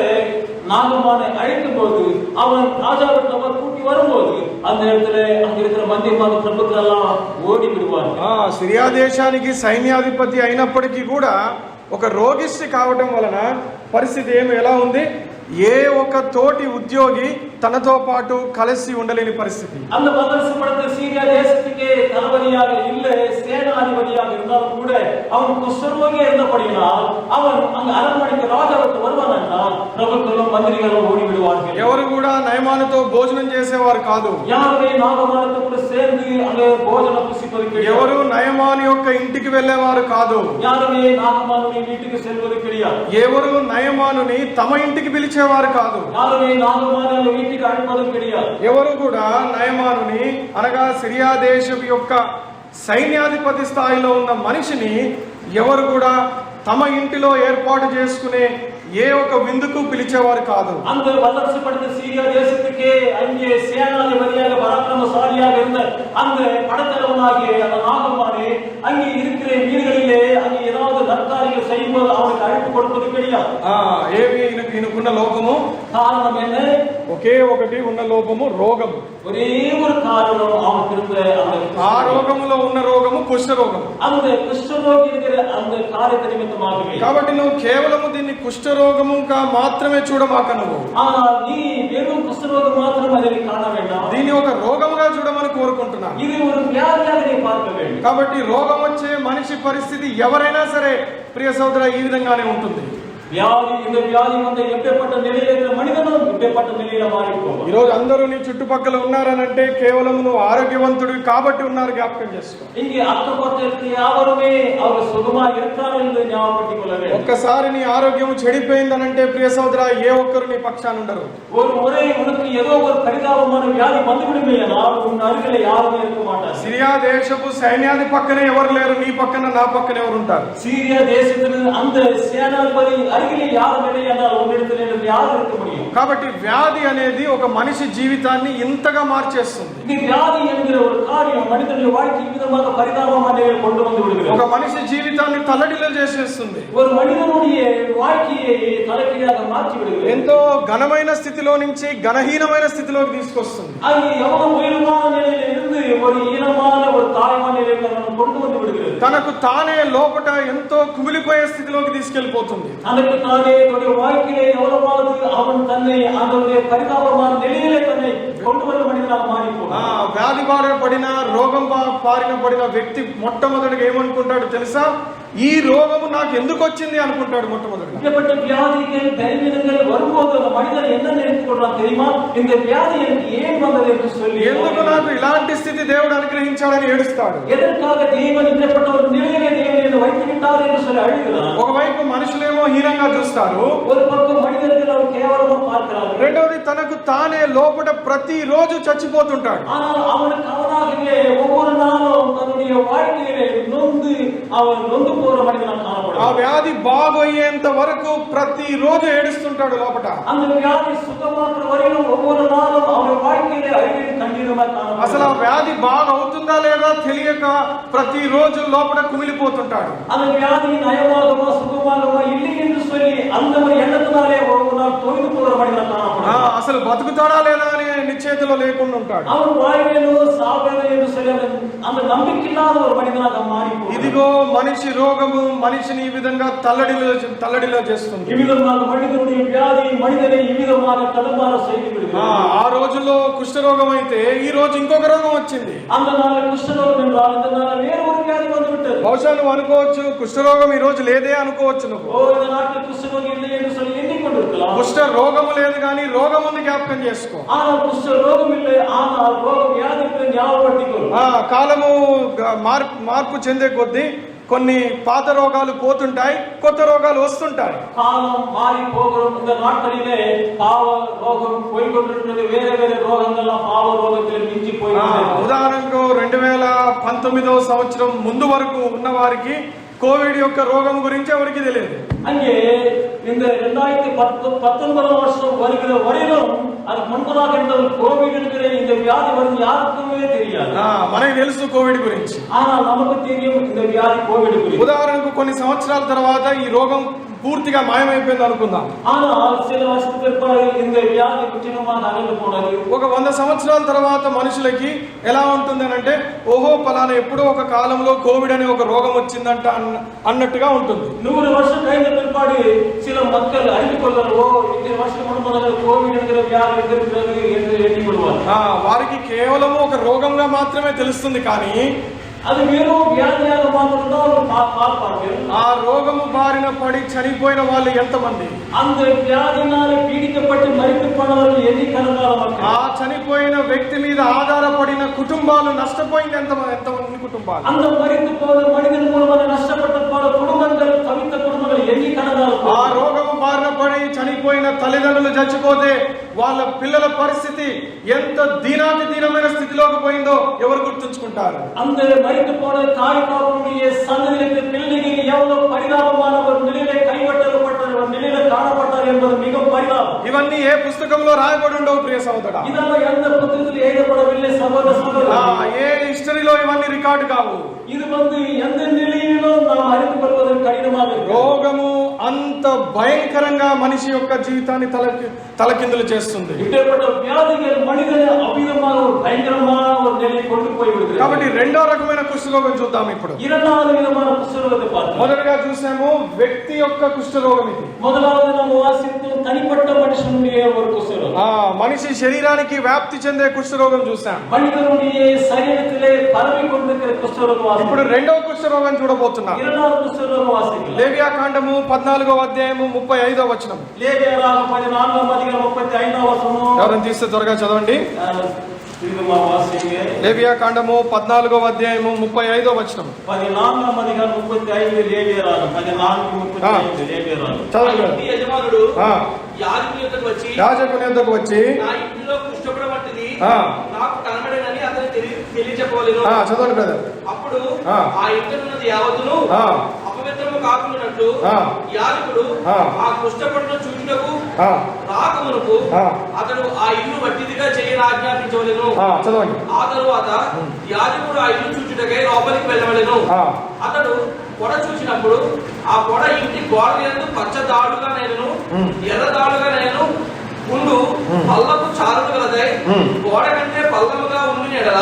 நாகமானை அழைக்கும் போது அவன் ராஜாவிற்கு அவர் கூட்டி வரும்போது அந்த இடத்துல அங்க இருக்கிற மந்தியமான பிரபுக்கள் எல்லாம் ஓடி விடுவார்கள்.
సిరియా దేశానికి సైన్యాధిపతి అయినప్పటికీ కూడా ఒక రోగిష్టి కావటం వలన పరిస్థితి ఎలా ఉంది? ఏ ఒక్క తోటి ఉద్యోగి తనతో పాటు కలిసి ఉండలేని పరిస్థితి.
அந்த வல்லரசுபடுத்த சீரியா தேசத்துக்கே தளபதியாக இல்ல சேனாதிபதியாக இருந்தாலும் கூட அவன் குஷ்டரோகியா இருந்தபடியினால் அவன் அங்க அரண்மனைக்கு ராஜாவுக்கு வருவான் என்றால் பிரபுக்களும் மந்திரிகளும் ஓடி விடுவார்கள்.
ఎవరు కూడా నయమానుతో భోజనం చేసేవారు కాదు.
யாருமே நாகமானతో கூட சேர்ந்து அங்க భోజనం புசிப்பது கிடையாது.
ఎవరు నయమాను యొక్క ఇంటికి వెళ్ళేవారు కాదు.
யாருமே நாகமானுடைய வீட்டுக்கு செல்வது கிடையாது.
ఎవరు నయమానుని తమ ఇంటికి పిలిచేవారు కాదు.
யாருமே நாகமானுடைய வீட்டுக்கு அழைப்பதும் கிடையாது.
ఎవరు కూడా నయమానుని అనగా సిరియా దేశం యొక్క సైన్యాధిపతి స్థాయిలో ఉన్న మనిషిని ఎవరు కూడా తమ ఇంటిలో ఏర్పాటు చేసుకునే ఏ ఒక విందుకు పిలిచేవారు కాదు.
அந்த வல்லரசுபடுத்த சீரியா தேசத்துக்கே அங்கே சேனாதிபதியாக பராக்கிரமசாலியாக இருந்த அந்த படைத்தலைவனாகிய அந்த நாகமானே அங்கே இருக்கிற வீடுகளிலே அங்கே ஏதாவது நற்காரியங்கள் செய்யும்போது அவனுக்கு அழைப்பு கொடுப்பது கிடையாது.
ఏవి ఈయనకున్న లోకము?
కారణం என்ன?
ఒకే ఒకే ఒకటి ఉన్న లోపము రోగము.
ஒரே ஒரு காரணம் அவனுக்கு இருந்த அந்த
ఆ రోగములో ఉన్న రోగము కుష్ఠ రోగము.
அந்த குஷ்டரோகி இருக்கிற அந்த காரியத்தை நிமித்தமாகவே.
కాబట్టి నువ్వు కేవలము దీన్ని కుష్ఠ రోగముగా మాత్రమే చూడమాక నువ్వు.
ஆனால் நீ வெறும் குஷ்டரோகம் மாத்திரம் அதை காண வேண்டாம்.
దీన్ని ఒక రోగముగా చూడమని కోరుకుంటున్నాను.
இது ஒரு வியாதியாக நீ பார்க்க வேண்டும்.
కాబట్టి రోగం వచ్చే మనిషి పరిస్థితి ఎవరైనా సరే ప్రియ సోదర ఈ విధంగానే ఉంటుంది.
வியாதி இந்த வியாதி வந்து எப்பேற்பட்ட நிலையில இருக்கிற மனிதனும் எப்பேற்பட்ட நிலையில மாறிப்போம்.
ఈ రోజు అందరూ నీ చుట్టుపక్కల ఉన్నారనంటే కేవలం నువ్వు ఆరోగ్యవంతుడివి కాబట్టి ఉన్నారు, జ్ఞాపకం చేసుకో.
இங்கே அக்கபக்கத்தில் யாவருமே அவர் சுகமா இருக்கிறார் என்று ஞாபகப்படுத்திக் கொள்ள வேண்டும்.
ఒక్కసారి నీ ఆరోగ్యం చెడిపోయిందనంటే ప్రియ సోదర ఏ ఒక్కరు నీ పక్షాన ఉండరు.
ஒரு முறை உனக்கு ஏதோ ஒரு பரிதாபமான வியாதி வந்துவிடுமேயானால் உன் அருகிலே யாருமே இருக்க மாட்டார்.
సిరియా దేశపు సైన్యాది పక్కనే ఎవరు లేరు, నీ పక్కన నా పక్కన ఎవరు ఉంటారు?
சீரியா தேசத்தில் அந்த சேனாதிபதி అరిగిలి యారు నిలయన్నారు ఉన్నిడతలేని యారు இருக்க முடியும்.
కాబట్టి వ్యాధి అనేది ఒక మనిషి జీవితాన్ని ఇంతగా మార్చేస్తుంది.
ఈ వ్యాధి என்கிற ஒரு காரியம் மனிதனுடைய வாழ்க்கை விதமாக பரிதாபமான நிலையில் கொண்டு வந்து விடுகிறது.
ఒక మనిషి జీవితాన్ని తల్లడిల్లు చేసేస్తుంది.
ஒரு மனிதனுடைய வாழ்க்கையை தலைகீழாக மாற்றி விடுகிறது.
ఎంతో ఘనమైన స్థితిలో నుంచి ఘనహీనమైన స్థితిలోకి తీసుకొస్తుంది.
அது எவ்வளவு உயர்வான நிலையில இருந்து ஒரு ஈனமான ஒரு தாழ்வான நிலைக்கு நம்மை கொண்டு வந்து விடுகிறது.
తనకు తానే లోపట ఎంతో కుమిలిపోయే స్థితిలోకి తీసుకెళ్లిపోతుంది.
தனக்கு தானே தன்னுடைய வாழ்க்கையை எவ்வளவாவது அவன் தன்னை அதனுடைய பரிதாபமான நிலையிலே தன்னை கொண்டு வந்த மனிதனாக மாறி போனான்.
వ్యాధి బారిన పడిన రోగం బారిన పడిన వ్యక్తి మొట్టమొదటిగా ఏమనుకుంటాడు తెలుసా? ఈ రోగము నాకు ఎందుకు వచ్చింది అనుకుంటాడు మొట్టమొదటిగా.
இப்படிப்பட்ட வியாதிகள் பலவீனங்கள் வரும்போது அந்த மனிதன் என்ன நினைத்துக்கொள்றான் தெரியுமா? இந்த வியாதி எனக்கு ஏன் வந்தது என்று சொல்லி
ఎందుకు నాకు ఇలాంటి స్థితి దేవుడు అనుగ్రహించాడని ఏడుస్తాడు.
எதற்காக தேவன் இப்படிப்பட்ட ஒரு நிலையிலே தேவன் என்னை வைத்து விட்டார் என்று சொல்லி அழுகிறான்.
ఒకవైపు మనుషులేమో హీనంగా చూస్తారు,
ஒரு பக்கம் மனிதர்கள் அவர் கேவலமா பார்க்கிறார்கள்.
రెండోది తనకు తానే లోపట ప్రతి రోజు చచ్చిపోతుంటాడు.
ஆனால் அவனுக்கு அவனாகவே ஒவ்வொரு நாளும் தன்னுடைய வாழ்க்கையிலே நொந்து அவன் நொந்து போற மனிதனாக
ఆ
காணப்படுகிறான்.
వ్యాధి బాగయ్యేంత వరకు ప్రతి రోజు ఏడుస్తుంటాడు లోపట.
அந்த வியாதி சுத்தமாக்குற வரையிலும் ஒவ்வொரு நாளும் அவனுடைய வாழ்க்கையிலே அழுகை கண்ணீருமா காணப்படுகிறான்.
అసలు ఆ వ్యాధి బాగా అవుతుందా లేదా తెలియక ప్రతి రోజు లోపల కుమిలిపోతుంటాడు.
அந்த வியாதி நயமாகவோ சுகமாகவோ இல்லை என்று சொல்லி அந்த ஒரு எண்ணத்தினாலே ஒவ்வொரு நாள் தொய்ந்து போகிற மனிதனாக காணப்படுகிறான்.
అసలు బతుకుతాడా లేదా అనే నిశ్చయితలో లేకుండా ఉంటాడు.
அவன் வாழ்வேனோ சாவேனோ என்று சொல்லி அந்த நம்பிக்கையில்லாத ஒரு மனிதனாக மாறி போகிறான்.
ఇదిగో మనిషి రోగము మనిషిని ఈ విధంగా తల్లడిలో చేస్తుంది.
இவ்விதமாக மனிதனுடைய வியாதி மனிதனை இவ்விதமாக தடுமாற செய்து விடுகிறது.
ఆ రోజుల్లో కుష్ఠరోగం అయితే ఈ రోజు ఇంకొక రోగం వచ్చింది.
அந்த நாள் குஷ்டரோகம் என்றால் இந்த நாள் வேறு ஒரு வியாதி வந்து விட்டது.
బహుశా నువ్వు అనుకోవచ్చు కుష్ఠరోగం ఈ రోజు లేదే అనుకోవచ్చు. నువ్వు
இந்த நாட்டில் குஷ்டரோகம் இல்லை என்று சொல்லி எண்ணிக்கொண்டிருக்கலாம்.
కుష్ఠ రోగము లేదు కానీ రోగం ఉంది, జ్ఞాపకం చేసుకో.
ஆனால் குஷ்டரோகம் இல்லை, ஆனால் ரோகம் வியாதி இருக்கிற ஞாபகப்படுத்திக் கொள்.
కాలము మార్పు చెందే కొద్దీ కొన్ని పాత రోగాలు పోతుంటాయి, కొత్త రోగాలు వస్తుంటాయి.
காலம் மாறி போகிறோம். இந்த நாட்களிலே பாவ ரோகம் போய்கொண்டிருக்கிறது. வேற வேற ரோகங்கள்லாம் பாவ ரோகத்தில் மிஞ்சி போய்கொண்டிருக்கிறது.
ఉదాహరణకు 2019 సంవత్సరం ముందు వరకు ఉన్న వారికి కోవిడ్ యొక్క రోగం గురించి ఎవరికి తెలియదు.
அங்கே இந்த 2019 வருஷம் வருகிற வரையிலும் அது முன்பதாக இருந்த கோவிட் என்கிற இந்த வியாதி வருது யாருக்குமே தெரியாது.
మనకి తెలుసు కోవిడ్ గురించి,
ஆனால் நமக்கு தெரியும் இந்த வியாதி கோவிட் குறித்து.
ఉదాహరణకు కొన్ని సంవత్సరాల తర్వాత ఈ రోగం పూర్తిగా మాయమైపోయింది అనుకుందాం.
ஆனால் சில வருஷத்துக்கு பிற்பாடு இந்த வியாதி முற்றிலுமாக அகன்று போனது.
ఒక 100 సంవత్సరాల తర్వాత మనుషులకి ఎలా ఉంటుంది అంటే ఓహో పలానా ఎప్పుడో ఒక కాలంలో కోవిడ్ అనే ఒక రోగం వచ్చిందంట అన్నట్టుగా ఉంటుంది.
100 வருஷம் கழிந்த பிற்பாடு சில மக்கள் அறிந்து கொள்வார்கள், இத்தனை வருஷம் முன்பதாக கோவிడ్ என்கிற வியாதி இருக்கிறது என்று எண்ணிக்கொள்வார்கள்.
వారికి కేవలం ఒక రోగంగా మాత్రమే తెలుస్తుంది, కానీ
அது வெறும் வியாதியாக மாத்திரம்தான் அவர் பார்ப்பார்கள்.
ఆ రోగము బారిన పడి చనిపోయిన వాళ్ళు ఎంతమంది,
அந்த வியாதினாலே பீடிக்கப்பட்டு மரித்து போனவர்கள் எண்ணிக்கணக்கான மக்கள்.
ఆ చనిపోయిన వ్యక్తి మీద ఆధారపడిన కుటుంబాలు నష్టపోయింది ఎంతమంది కుటుంబాలు.
அந்த மரித்து போன மனிதன் மூலமாக நஷ்டப்பட்ட போன குடும்பங்கள், தவித்த குடும்பங்கள் எண்ணிக்கணக்கான.
ఆ రోగము బారిన పడి చనిపోయిన తల్లిదండ్రులు చచ్చిపోతే వాళ్ళ పిల్లల పరిస్థితి ఎంత దీనమైన స్థితిలోకి పోయిందో ఎవరు గుర్తుంచుకుంటారు?
அந்த மரித்து போன தாய் தகப்பனுடைய சந்ததியிலிருந்து பிள்ளைகள் எவ்வளவு பரிதாபமான ஒரு நிலையிலே கைவிட்டப்பட்ட ஒரு நிலையில காணப்பட்டார் என்பது மிக பரிதாபம்.
ఇవన్నీ ఏ పుస్తకంలో రాయబడి ఉండవు ప్రియ సహోదరా.
இதெல்லாம் எந்த புத்தகத்தில் எழுதப்படவில்லை சகோதர சகோதரி.
ఏ హిస్టరీలో ఇవన్నీ రికార్డు కావు.
இது எந்த நிலையிலும் நாம் அறிந்து கொள்வதற்கு கடினமாக.
రోగము అంత భయంకరంగా మనిషి యొక్క జీవితాన్ని తలకిందులు చేస్తుంది.
இப்பேற்பட்ட வியாதிகள் மனிதனை அபிதமாக ஒரு பயங்கரமான ஒரு நிலையை கொண்டு போய் விடுகிறது.
కాబట్టి రెండో రకమైన కుష్ఠరోగం చూద్దాం ఇప్పుడు.
இரண்டாவது விதமான குஷ்டரோகத்தை பார்ப்போம்.
మొదటగా చూసాము వ్యక్తి యొక్క కుష్ఠరోగం ఇది.
முதலாவது நம்ம வாசித்தோம் தனிப்பட்ட மனுஷனுடைய ஒரு குஷ்டரோகம்.
మనిషి శరీరానికి వ్యాప్తి చెందే కుష్ఠరోగం చూసాం.
மனிதனுடைய சரீரத்திலே பரவி கொண்டிருக்கிற குஷ்டரோகம் வாசித்தோம்.
ఇప్పుడు రెండో కుష్ఠరోగం చూడబోతున్నాం.
இரண்டாவது குஷ்டரோகம் வாசிக்கலாம்.
లేవియాకాండము 14వ అధ్యాయము 35వ వచనం.
లేవియరాగమం 14వ అధ్యాయం 35వ వచనం.
ఎవరైనా తీస్తే త్వరగా చదవండి. లేవియాకాండము 14వ అధ్యాయము 35వ వచనం.
14వ అధ్యాయం 35 లేవియరాగం 14:35 లేవియరాగం.
చదవండి.
యజమానుడు యాజకుని యొద్దకు వచ్చి నా ఇంటిలో కుష్ఠపడబట్టింది నాకు కనబడేనని అతను తెలియచెప్పవలెను.
చదవండి బ్రదర్.
అప్పుడు ఆ ఇంటినున్నది యావత్తును అపవిత్రము కాకున్నట్లు యాజకుడు ఆ కుష్ఠపడిన చూచుటకు రాకమునకు అతడు ఆ ఇల్లు వట్టిదిగా చేయని ఆజ్ఞాపించవలెను.
చదవండి.
ఆ తరువాత యాజకుడు ఆ ఇల్లు చూచుటకై లోపలికి వెళ్ళవలెను. అతడు పొడ చూసినప్పుడు ఆ పొడ ఇంటి గోడ యందు పచ్చ దాడుగా నేను ఎర్ర దాడుగా నేను ముందు పల్లపు చారులు గలదై గోడ కంటే పల్లముగా ఉండి ఎడల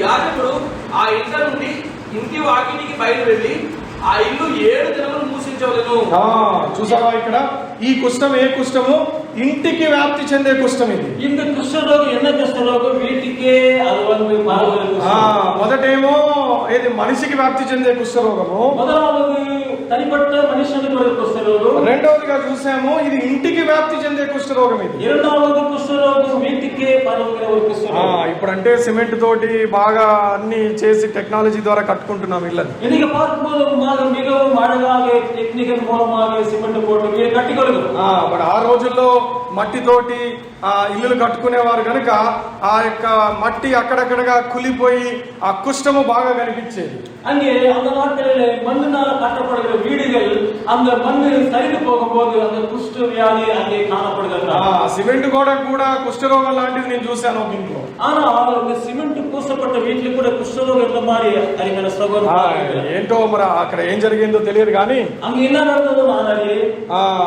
యాజకుడు ఆ ఇంట నుండి ఇంటి వాకిటికి బయలు వెళ్ళి ఆ ఇల్లు 7 దినములు మూసించవలెను.
చూసావా ఇక్కడ ఈ కుష్ఠం ఏ కుష్ఠము? ఇంటికి వ్యాప్తి చెందే కుష్ఠం ఇది.
இந்த குஷ்டரோகம் என்ன குஷ்டரோகம்? வீட்டுக்கே அது வந்து பரவுகிறது.
మొదటేమో ఏది మనిషికి వ్యాప్తి చెందే కుష్ఠరోగము.
మొదలవది తనిపట్ట మనిషికి వరకు కుష్ఠరోగం.
రెండవదిగా చూసాము ఇది ఇంటికి వ్యాప్తి చెందే కుష్ఠరోగం ఇది.
இரண்டாவது కుష్ఠరోగం వీటికే పరవుగిற ஒரு కుష్ఠరోగం.
ఇప్పుడంటే సిమెంట్ తోటి బాగా అన్ని చేసి టెక్నాలజీ ద్వారా కట్టుకుంటున్నాం ఇళ్ళని.
இன்னைக்கு பார்க்கும்போது மிகவும் அழகாக டெக்னிக்கல் மூலமாக சிமெண்ட் போட்டு வீடு కట్టుకోగలరు.
బట్ ఆ రోజుల్లో మట్టితోటి ఇల్లులు కట్టుకునేవారు కనుక ఆ యొక్క మట్టి అక్కడక్కడగా కులిపోయి ఆ కుష్టము బాగా కనిపించేది.
அங்கே அந்த நாட்களில் மண்ணினால் கட்டப்படுகிற வீடுகள் அந்த மண்ணு சரிந்து போகும்போது அந்த குஷ்ட வியாதி அங்கே காணப்படுகிறது.
సిమెంట్ గోడ కూడా కుష్ఠరోగం లాంటిది నేను చూశాను ఒక ఇంట్లో.
ஆனால் இந்த సిమెంట్ పూసపట్ట వీటిలో కూడా కుష్ఠరోగం ఎంత మారి అరిగిన సగోదరు
ఏంటో మరి అక్కడ ఏం జరిగిందో తెలియదు కానీ
அங்க என்ன நடந்ததோ நானே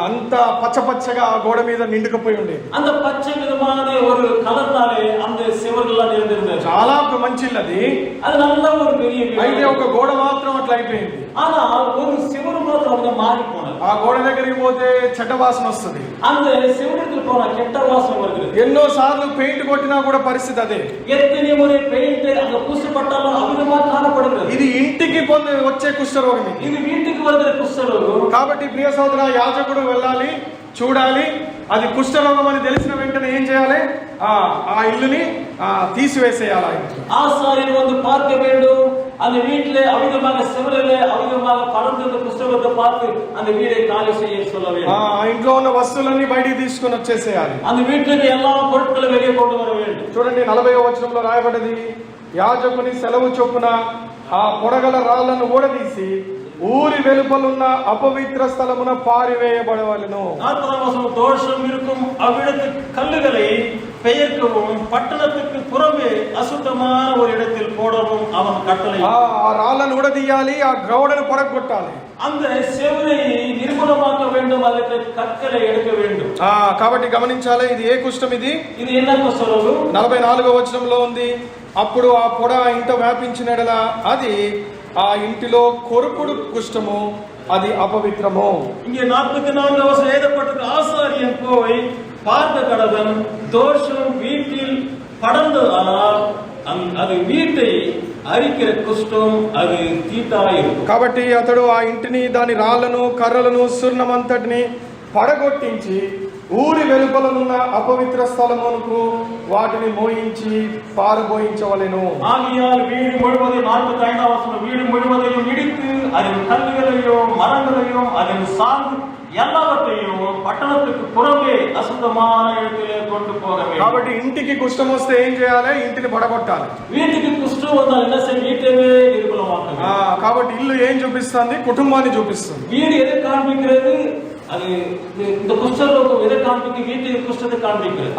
అంత పచ్చపచ్చగా ఆ గోడ మీద నిండుకుపోయి ఉండేది.
அந்த பச்சை விதமான ஒரு கலர்னாலே அந்த செவர்கள்லாம் இருந்திருந்தது.
చాలా మంచి ఇల్లు అది.
அது நல்ல ஒரு பெரிய வீடு.
అయితే ఒక గోడ మాత్రం అట్లా అయిపోయింది.
ஆனால் ஒரு செவரு மாத்திரம் அப்படியே மாறி போனது.
ఆ గోడ దగ్గరికి పోతే చెడ్డ వాసన వస్తుంది.
அந்த செவருக்கு போனா கெட்ட வாசனை வருகிறது.
ఎన్నో సార్లు పెయింట్ కొట్టినా కూడా పరిస్థితి అదే.
எத்தனை முறை பெயிண்ட் அங்க பூசப்பட்டாலும் அவிதமா காணப்படுகிறது.
ఇది ఇంటికి వచ్చే కుష్ఠరోగం
ఇది వీటికి வருகிற కుష్ఠరోగం.
కాబట్టి ప్రియ సోదర, యాజకుడు వెళ్ళాలి, చూడాలి. అది కుష్ఠరోగం అని తెలిసిన వెంటనే ఏం చేయాలి? ఆ ఇల్లుని తీసివేసేయాలి.
ஆசாரியன் வந்து பார்க்க வேண்டும். அந்த வீட்டிலே அவிதமாக செவரிலே அவிதமாக படர்ந்த குஷ்டரோகத்தை பார்த்து அந்த வீடை காலி செய்ய சொல்ல வேண்டும். ఆ
ఇంట్లో ఉన్న వస్తువులన్నీ బయటికి తీసుకొని వచ్చేసేయాలి.
அந்த வீட்டுக்கு எல்லா பொருட்களும் வெளியே கொண்டு వர வேண்டும்.
చూడండి 40వ వచనంలో రాయబడ్డది, యాజకుని సెలవు చొప్పున ఆ పొడగల రాళ్లను ఊడదీసి ఊరి వెలుపలున్న అపవిత్ర స్థలమున పారివేయబడవలెను.
40వ వచనం, దోషం இருக்கும் அவ்விடத்து கல்லுகளை பெயர்க்கவும் பட்டணத்துக்கு புறமே அசுத்தமான ஒரு இடத்தில் போடவும் அவன் கட்டளை.
ఆ రాళ్లను ఊడదీయాలి, ఆ గోడను పడగొట్టాలి.
அந்த செவரை నిర్మూలమాக்க வேண்டும், அதுக்கு கற்களை எடுக்க வேண்டும்.
కాబట్టి గమనించాలి, ఇది ఏ కుష్ఠం? ఇది
என்ன కుష్ఠరోగం?
44వ వచనంలో ఉంది, అప్పుడు ఆ పొడ ఇంట వ్యాపించినడలా అది ఆ ఇంటిలో కొరుకుడు కుష్ఠము, అది అపవిత్రము.
இங்கே 44వ வசனம் எழுதப்பட்டிருக்கு, ஆசாரியன் போய் பார்க்க கடவன், தோஷம் வீட்டில் படர்ந்ததானால் அது வீட்டை అరికిర కుష్ఠం, అది తీతాయిరు.
కాబట్టి అతడు ఆ ఇంటిని, దాని రాళ్లను, కర్రలను, సుర్ణమంతటిని పడగొట్టించి ఊరి వెలుపలనున్న అపవిత్ర స్థలమునకు వాటిని మోయించి పారబోయించవలెను.
ஆகையால் வீடு முழுவதையும் 45వ வசனம், வீடு முழுவதையும் இடித்து அதன் கல்லுகளையும் மரங்களையும் அதன் சார்ந்து எல்லாவற்றையும் పట్టణத்துக்கு పుறమే అశుద్ధமான இடத்திலே கொண்டு போக வேண்டும்.
కాబట్టి ఇంటికి కుష్ఠం వస్తే ఏం చేయాలి? ఇంటిని పడగొట్టాలి.
వీటికి కుష్ఠం వల్ల என்ன செய்ய? வீட்டவே నిర్మూలమాக்க.
కాబట్టి ఇల్లు ఏం చూపిస్తుంది? కుటుంబాన్ని చూపిస్తుంది.
வீடு எதை காண்பிக்கிறது? அது இந்த குஷ்டரோகம் எதை காண்பிக்கு வீட்டு குஷ்டத்தை காண்பிக்கிறது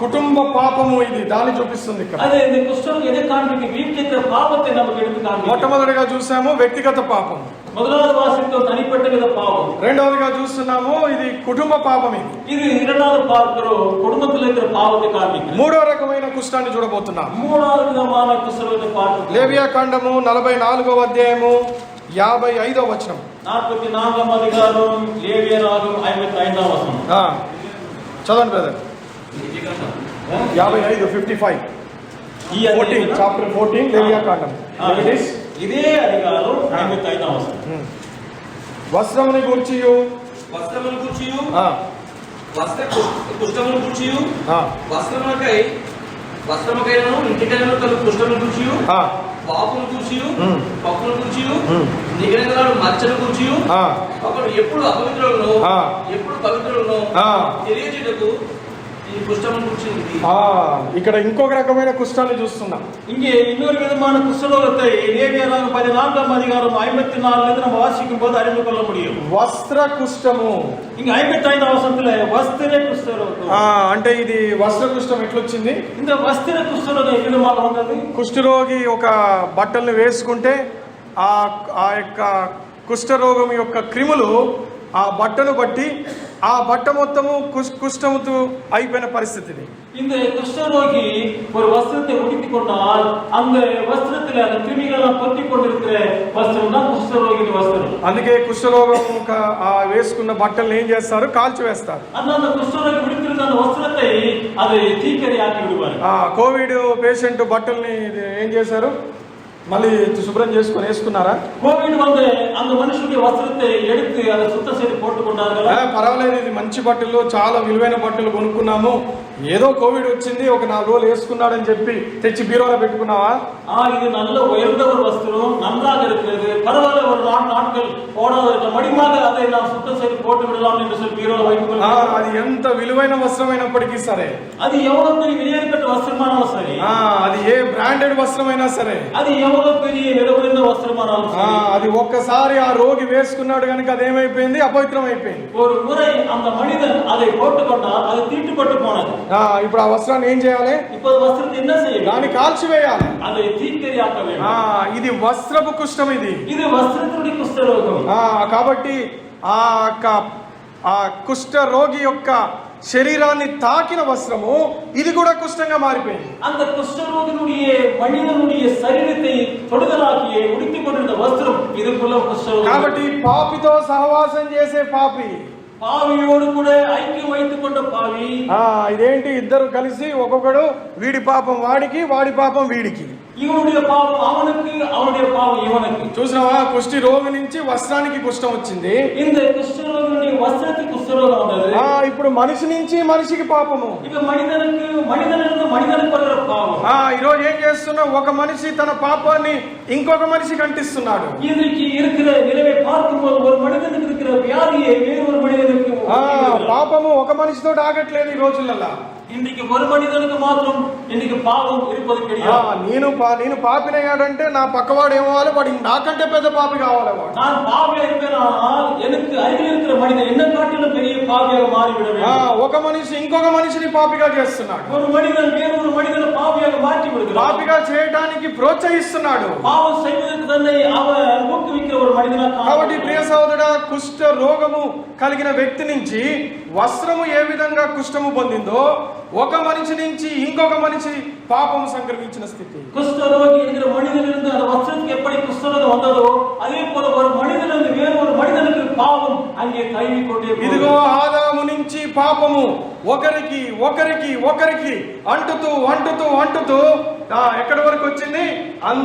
కుటుంబ పాపము ఇది దాన్ని చూపిస్తుంది ఇక్కడ.
అదే இந்த குஷ்டரோகம் எதை காண்பிக்கு வீட்டில் இருக்கிற பாவத்தை நமக்கு எடுத்து காண்பிக்கும்.
మొట్టమొదటిగా చూసాము వ్యక్తిగత పాపం,
முதலாவது வாசித்தோம் தனிப்பட்ட வித பாவம்.
రెండవదిగా చూస్తున్నాము ఇది కుటుంబ పాపం.
இது இரண்டாவது பார்க்கிறோம் குடும்பத்தில் இருக்கிற பாவத்தை காண்பிக்கும்.
మూడో రకమైన కుష్టాన్ని చూడబోతున్నాం.
மூணாவது விதமான குஷ்டரோகத்தை பார்க்கிறோம்.
లేవియా కాండము 44వ అధ్యాయము 55వ వచనం.
44వ అధికారం లేవియరాగం 55వ వచనం.
చదవండి బ్రదర్. 55 55 14 చాప్టర్ 14 లేవియా కాండం.
ఇదే అధికారం 55వ వచనం.
వస్త్రముని గూర్చియు
వస్త్రమును గూర్చియు కుష్ఠమును గూర్చియు వస్త్రముకైనను ఇంటికైనను తన కుష్ఠమును గూర్చియు పాపును గూర్చియు పప్పును గూర్చియు నిగనిగలాడు మచ్చను గూర్చియు ఒకడు ఎప్పుడు అపవిత్రులను ఎప్పుడు పవిత్రులను తెలియజేయటకు ఈ కుష్ఠమును గూర్చింది.
ఇక్కడ ఇంకొక రకమైన కుష్ఠాన్ని చూస్తున్నాం.
இங்கே இன்னொரு விதமான குஷ்டரோகத்தை லேவியராகமம் 14ஆம் அதிகாரம் 54ல நம்ம வாசிக்கும் போது அறிந்து கொள்ள முடியும்.
వస్త్ర కుష్ఠము
இங்க 55వ వచనంలో వస్త్ర కుష్ఠరోగం.
అంటే ఇది వస్త్ర కుష్ఠం ఎట్లొచ్చింది?
இந்த వస్త్ర కుష్ఠరోగం ఏ విధంగా ఉన్నది?
కుష్ఠరోగి ఒక బట్టల్ని వేసుకుంటే ఆ యొక్క కుష్ఠరోగం యొక్క క్రిములు ఆ బట్టను బట్టి ఆ బట్ట మొత్తము కుష్ఠముతో అయిపోయిన పరిస్థితిని.
இந்த குஷ்டரோகி ஒரு வஸ்திரத்தை உடுத்திக் கொண்டால் அந்த வஸ்திரத்தில் அந்த கிருமிகள் தொத்திக் கொண்டிருக்கிற வஸ்திரம் தான் குஷ்டரோகியின் வஸ்திரம்.
అందుకే కుష్ఠరోగం వేసుకున్న బట్టల్ని ఏం చేస్తారు? కాల్చివేస్తారు.
அந்த குஷ்டரோகி உடுத்திருந்த அந்த வஸ்திரத்தை அதை தீக்கிரையாக்கி விடுவார்.
కోవిడ్ పేషెంట్ బట్టల్ని ఏం చేశారు? మళ్ళీ శుభ్రం చేసుకొని వేసుకున్నారా?
కోవిడ్ வந்து அந்த మనుషుడి వస్త్రத்தை எடுத்து அதை சுத்தம் செய்து போட்டுకొన్నారు.
పర్వాలేదు, ఇది మంచి బట్టలు, చాలా విలువైన బట్టలు కొనుక్కున్నాము, ఏదో కోవిడ్ వచ్చింది ఒక 4 రోజులు వేసుకున్నాడని చెప్పి తెచ్చి బీరోలో పెట్టుకున్నావా?
இது நல்ல உயர்ந்த ஒரு வஸ்திரம், நன்றாக இருக்கிறது, பரவாயில்ல ஒரு 4 நாட்கள் போடாத மடிமாக அதை நாம் சுத்தம் செய்து போட்டு விடலாம் என்று சொல்லி பீரோல வைத்துக்கொள்ளும்.
అది ఎంత విలువైన వస్త్రమైనప్పటికీ సరే,
అది எவ்வளவு பெரிய விலையேறப்பட்ட వస్త్రமானாலும் సరే,
అది ఏ బ్రాండెడ్ వస్త్రమైనా సరే,
అది எவ்வளவு பெரிய விலையுயர்ந்த వస్త్రమానాலும் సరే,
అది ఒక్కసారి ఆ రోగి వేసుకున్నాడు కనుక అదేమైపోయింది? అపవిత్రం అయిపోయింది.
ஒரு முறை அந்த మనిదన్ அதை போட்டுకొண்டால் அது தீட்டுப்பட்டு போனது.
ఇప్పుడు ఆ వస్త్రాన్ని ఏం చేయాలి?
ఇప్పుడు వస్త్రాన్ని என்ன செய்யணும்?
దాన్ని కాల్చివేయాలి.
அதை தீக்கிரையாக்க வேண்டும்.
ఇది వస్త్రపు కుష్ఠం.
ఇది వస్త్రతుడి కుష్ఠరోగం.
కాబట్టి ఆ కుష్ఠ రోగి యొక్క శరీరాన్ని తాకిన వస్త్రము ఇది కూడా కుష్ఠంగా మారిపోయింది.
அந்த குஷ்டரோகினுடைய மனிதனுடைய శరీరத்தை தொடுதலாகிய உடுத்திக் கொண்டிருந்த వస్త్రం இதுக்குள்ள కుష్ఠరోగం.
కాబట్టి పాపితో సహవాసం చేసే పాపి,
పావియోడు కూడా ఐక్యం వైతుకొండ పావి,
ఇదేంటి? ఇద్దరు కలిసి ఒక్కొక్కడు వీడి పాపం వాడికి, వాడి పాపం వీడికి,
ఇవనుடைய పాపం అవనికి, అవనుடைய పాపం ఇవనికి.
చూసినావా? కుష్టి రోగి నుంచి వస్త్రానికి కుష్ఠం వచ్చింది.
இந்த కుష్ఠరోగి వస్త్రకి కుష్ఠరోగం ఉన్నది.
ఇప్పుడు మనిషి నుంచి మనిషికి పాపము.
ఇక మనిదనుకు వల్ల పాపం.
ఈరోజు ఏం చేస్తున్నా? ఒక మనిషి తన పాపాన్ని ఇంకొక మనిషికి అంటిస్తున్నాడు.
இன்றைக்கு இருக்கிற நிலையை பார்க்கும்போது ஒரு மனிதனுக்கு இருக்கிற வியாதியை வேறொரு மனிதனுக்கு.
పాపము ఒక మనిషితో ఆగట్లేదు ఈ రోజులలో.
இன்னைக்கு ஒரு மனிதனுக்கு மாத்திரம் இன்னைக்கு பாவம் இருப்பது கிடையாது.
నేను పాపినయ్యాడంటే నా పక్కవాడు ఏమవ్వాలి? వాడు నాకంటే పెద్ద పాపి కావాలి. వాడు
நான் பாவியா இருப்பேனால் எனக்கு అరిగిన இருக்கிற మనిషి என்ன కాటిலும் பெரிய పాపిగా మారివిడ வேண்டும்.
ఒక మనిషి ఇంకొక మనిషిని పాపిగా చేస్తున్నాడు.
ஒரு மனிதன் வேறொரு மனிதனை పాపిగా మార్చి విడుகிறான்.
పాపిగా చేయడానికి ప్రోత్సహిస్తున్నాడు.
పాపం செய்வதற்கு தன்னை அவன் ஊக்குவிக்கிற ஒரு మనిషిగా.
కాబట్టి ప్రియ సోదరుడా, కుష్ఠ రోగము కలిగిన వ్యక్తి నుంచి వస్త్రము ఏ విధంగా కుష్ఠము పొందిందో ఒక మనిషి నుంచి ఇంకొక మనిషి పాపము సంక్రమించిన స్థితి.
కుష్ఠరోగి என்கிற மனிதனிலிருந்து அந்த வஸ்திரத்துக்கு எப்படி குஷ்டரோகம் வந்ததோ அதே போல ஒரு மனிதனிலிருந்து வேறு ஒரு மனிதனுக்கு பாவம் அங்கே தழுவி கொண்டே போகுது.
ఇదిగో ఆదాము నుంచి పాపము ఒకరికి ఒకరికి ఒకరికి అంటుతూ అంటుతూ అంటుతూ ఎక్కడి వరకు వచ్చింది?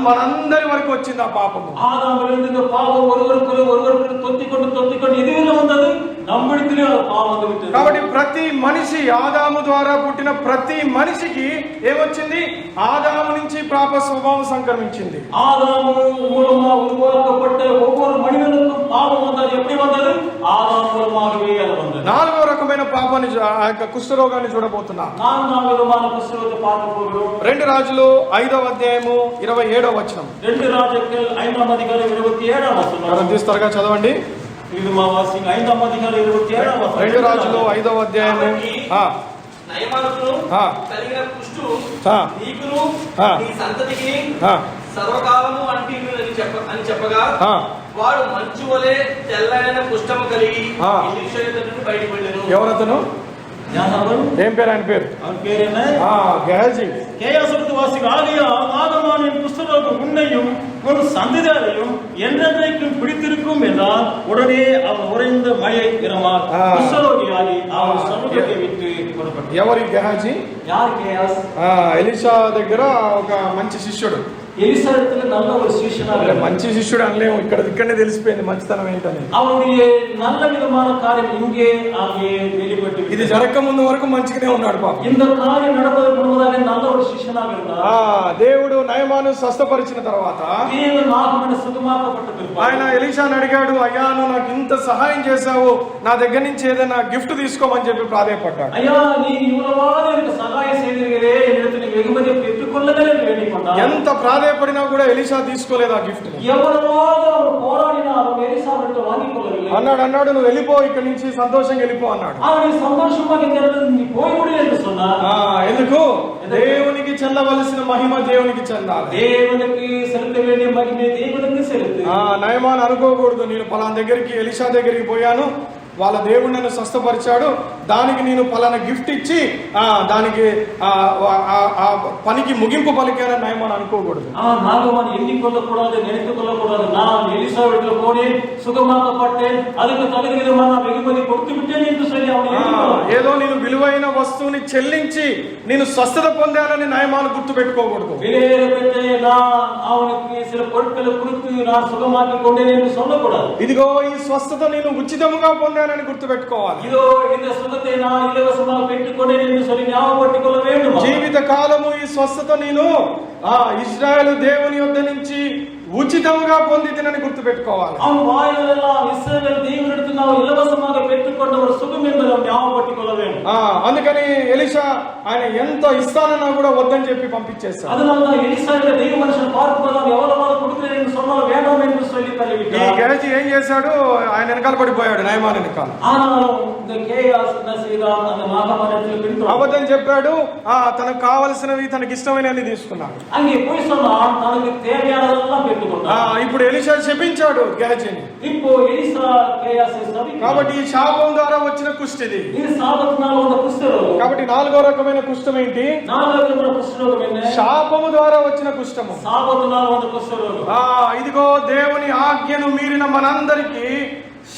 మనందరి వరకు వచ్చింది ఆ పాపము.
ఆదాములిருந்து இந்த பாவம் ஒருவருக்கு தொத்திக்கொண்டு எதிரில வந்தது, நம்மிடத்திலே பாவம் வந்து விட்டது.
కాబట్టి ప్రతి మనిషి, ఆదాము ద్వారా పుట్టిన ప్రతి మనిషికి ఏమొచ్చింది? ఆదాము నుంచి పాప స్వభావం సంక్రమించింది.
ஆதாம் மூலமா உருவாக்கப்பட்ட ஒவ்வொரு மனிதனுக்கும் பாவம் வந்தது. எப்படி வந்தது? ஆதாம் மூலமாகவே அது வந்தது.
4వ రకమైన పాపాన్ని, ఆ యొక్క కుష్ఠరోగాన్ని చూడబోతున్నాం.
4వ విధమైన కుష్ఠరోగத்தை பார்க்க போகிறோம்.
2 రాజులు 5వ అధ్యాయము 27వ వచనం.
2 రాజులు 5వ అధ్యాయం 27వ వచనం.
తీస్తారుగా చదవండి.
ఇది మా వాసి 5వ అధ్యాయం 27వ వచనం.
2 రాజులు 5వ అధ్యాయము
నయమానుకును
ఆ.
కలిగిన కుష్టు
ఆ.
నీకును
ఆ.
నీ సంతతికి
ఆ.
సర్వకాలము అని చెప్పగా
ఆ.
వాడు మంచు వలె తెల్లైన కుష్టము కలిగి
ఆ.
ఎలీషా యొద్ద నుండి బయటపడెను.
ఎవరతను? ఏం పేరు ఆయన పేరు?
அவன் பேர் என்ன?
గెహజీ.
கேயாசுரத்து வாசி ஆகிய நாகமானின் குஷ்டரோகம் உன்னையும் ஒரு சந்ததியாரையும் என்றென்றைக்கும் பிடித்திருக்கும் என்றால் உடனே அவன் உறைந்த மழை இரமால் குஷ்டரோகியாகி அவன் சமூகத்தை விட்டு புறப்பட்டான்.
ఎవరి గెహజీ?
யார் கேயாஸ்?
ఎలీషా దగ్గర ఒక మంచి శిష్యుడు.
எலிசா இடத்துல நல்ல ஒரு శిష్యుడు.
మంచి శిష్యుడు అనలేము, ఇక్కడనే తెలిసిపోయింది మంచితనం ఏంటని.
அவனுடைய நல்ல విధమైన కార్యం ఇంగే ఆగే வெளிப்பட்டு
ఇది జరగక ముందు వరకు మంచిగానే ఉన్నాడు పాపం.
இந்த కార్యం நடப்பதற்கு முன்னதாக நல்ல ஒரு శిష్యునాగా ఉన్నాడు.
దేవుడు నయమాను స్వస్థపరిచిన తర్వాత
దేవుడు నాగమాను సుఖమాకపట్ట పిదప
ఆయన ఎలీషాను అడిగాడు, అయ్యా నువ్వు నాకు ఇంత సహాయం చేశావు, నా దగ్గర నుంచి ఏదైనా గిఫ్ట్ తీసుకోమని చెప్పి ప్రాధేయపడ్డాడు.
అయ్యా నీ ఇవ్వవాద எனக்கு సహాయం செய்திருக்கிறே என்னிடத்தில் நீ வெகுமதியை பெற்றுக்கொள்ளவே வேண்டிக்கொண்டார்.
ఎంత ప్రాధేయపడినా కూడా ఎలీషా తీసుకోలేదు ఆ గిఫ్ట్.
ఎవరవాద పోరాడినారు ఎలీషా విట్టు వాங்கிకొள்ளவில்லை.
అన్నాడు నువ్వు వెళ్ళిపో, ఇక్కడి నుంచి సంతోషంగా వెళ్ళిపో అన్నాడు.
ఆయన సంతోషంగా ఇక్కడి నీ పోయిబడి అని சொன்னார்.
ఎందుకు? దేవునికి చెందవలసిన మహిమ దేవునికి చెందాలి.
దేవునికి సెలుత వేண்டிయ మహిమ దేవునికి సెలుతు.
నయమాన్ అనుకోకూడదు, నేను పలానా దగ్గరికి ఎలీషా దగ్గరికి పోయాను, వాళ్ళ దేవుడు నన్ను స్వస్థపరిచాడు, దానికి నేను పలానా గిఫ్ట్ ఇచ్చి దానికి పనికి ముగింపు పలికానని నయమాన్ అనుకోకూడదు.
நாகமான் எண்ணிக்கொள்ளக்கூடாது, நினைத்துக் கொள்ளக்கூடாது. நான் எலிசா வீட்டுல போனேன், சுகமாக்கப்பட்டேன், அதுக்கு தகுதிவிதமான வெகுமதி கொடுத்து விட்டேன் என்று சொல்லி
ఏదో నేను విలువైన వస్తువుని చెల్లించి నేను స్వస్థత పొందానని నయమాన్ గుర్తు పెట్టుకోకూడదు.
విలువైన పెట్టే நான் அவனுக்கு சில பொருட்களை கொடுத்து நான் சுகமாக்கி கொண்டேன் என்று சொல்லக்கூடாது.
ఇదిగో ఈ స్వస్థత నేను ఉచితంగా పొందానని గుర్తు పెట్టుకోవాలి.
இதோ இந்த சுகத்தை நான் இலவசமாக பெற்றுக்கொண்டேன் என்று சொல்லி ஞாபகப்படுத்திக் கொள்ள வேண்டும்.
జీవిత కాలము ఈ స్వస్థత నేను ఇశ్రాయేలు దేవుని యొద్ద నుంచి ఉచితంగా పొందితినని గుర్తు పెట్టుకోవాలి.
அவன் வாயிலெல்லாம் இஸ்ரவேல் தேவனிடத்தில் நான் இலவசமாக பெற்றுக்கொண்ட ஒரு சுகம் என்பதை ஞாபகப்படுத்திக் கொள்ள வேண்டும்.
అందుకని ఎలీషా ఆయన ఎంత ఇస్తానన్నా కూడా వద్దని చెప్పి పంపించేశాడు.
அதனால்தான் எலிசா தெய்வ மனுஷன் பார்க்கும்போது அவன் எவ்வளவு கொடுக்கிறேன் என்று சொன்னால் வேண்டாம் என்று சொல்லி தள்ளிவிட்டார்.
ఈ గెహజీ ఏం చేశాడు? ఆయన వెనకాల పడిపోయాడు, నయమాన్ వెనకాల.
ఆనాலும் இந்த కేయాస్ என்ன செய்தான்? அந்த நாகமானத்தில் பின்தொடர்ந்து
అబద్ధం చెప్పాడు, తనకు కావలసినవి తనకి ఇష్టమైనవి తీసుకున్నాడు.
அங்கே போய் சொன்னான், தனக்கு தேவையானதெல்லாம் பெற்றுக்கொண்டான்.
ఇప్పుడు ఎలీషా శపించాడు గెహజీని.
இப்போ எலிசா కేయాసை శపించాడు.
కాబట్టి ఈ శాపం ద్వారా వచ్చిన కుష్టిది.
ఇది శాపத்தினால வந்த కుష్ఠరోగం.
కాబట్టి 4వ రకమైన కుష్ఠం ఏంటి?
4వ రకమైన కుష్ఠరోగం என்ன?
శాపము ద్వారా వచ్చిన కుష్ఠము.
శాపத்தினால வந்த కుష్ఠరోగం.
ఇదిగో దేవుని ఆజ్ఞను మీరిన మనందరికీ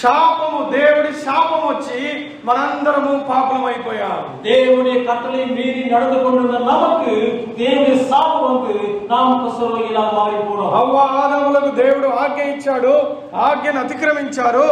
శాపము, దేవుడి శాపం వచ్చి మనందరము పాపలమైపోయాము.
దేవుని కట్టளை மீறி நடந்து கொண்டிருந்த நமக்கு దేవుని శాపం வந்து நாம் కుష్ఠరోగిలా మారిపోయాం.
హవ్వ ఆదాములకు దేవుడు ఆజ్ఞ ఇచ్చాడు, ఆజ్ఞను అతిక్రమించారు.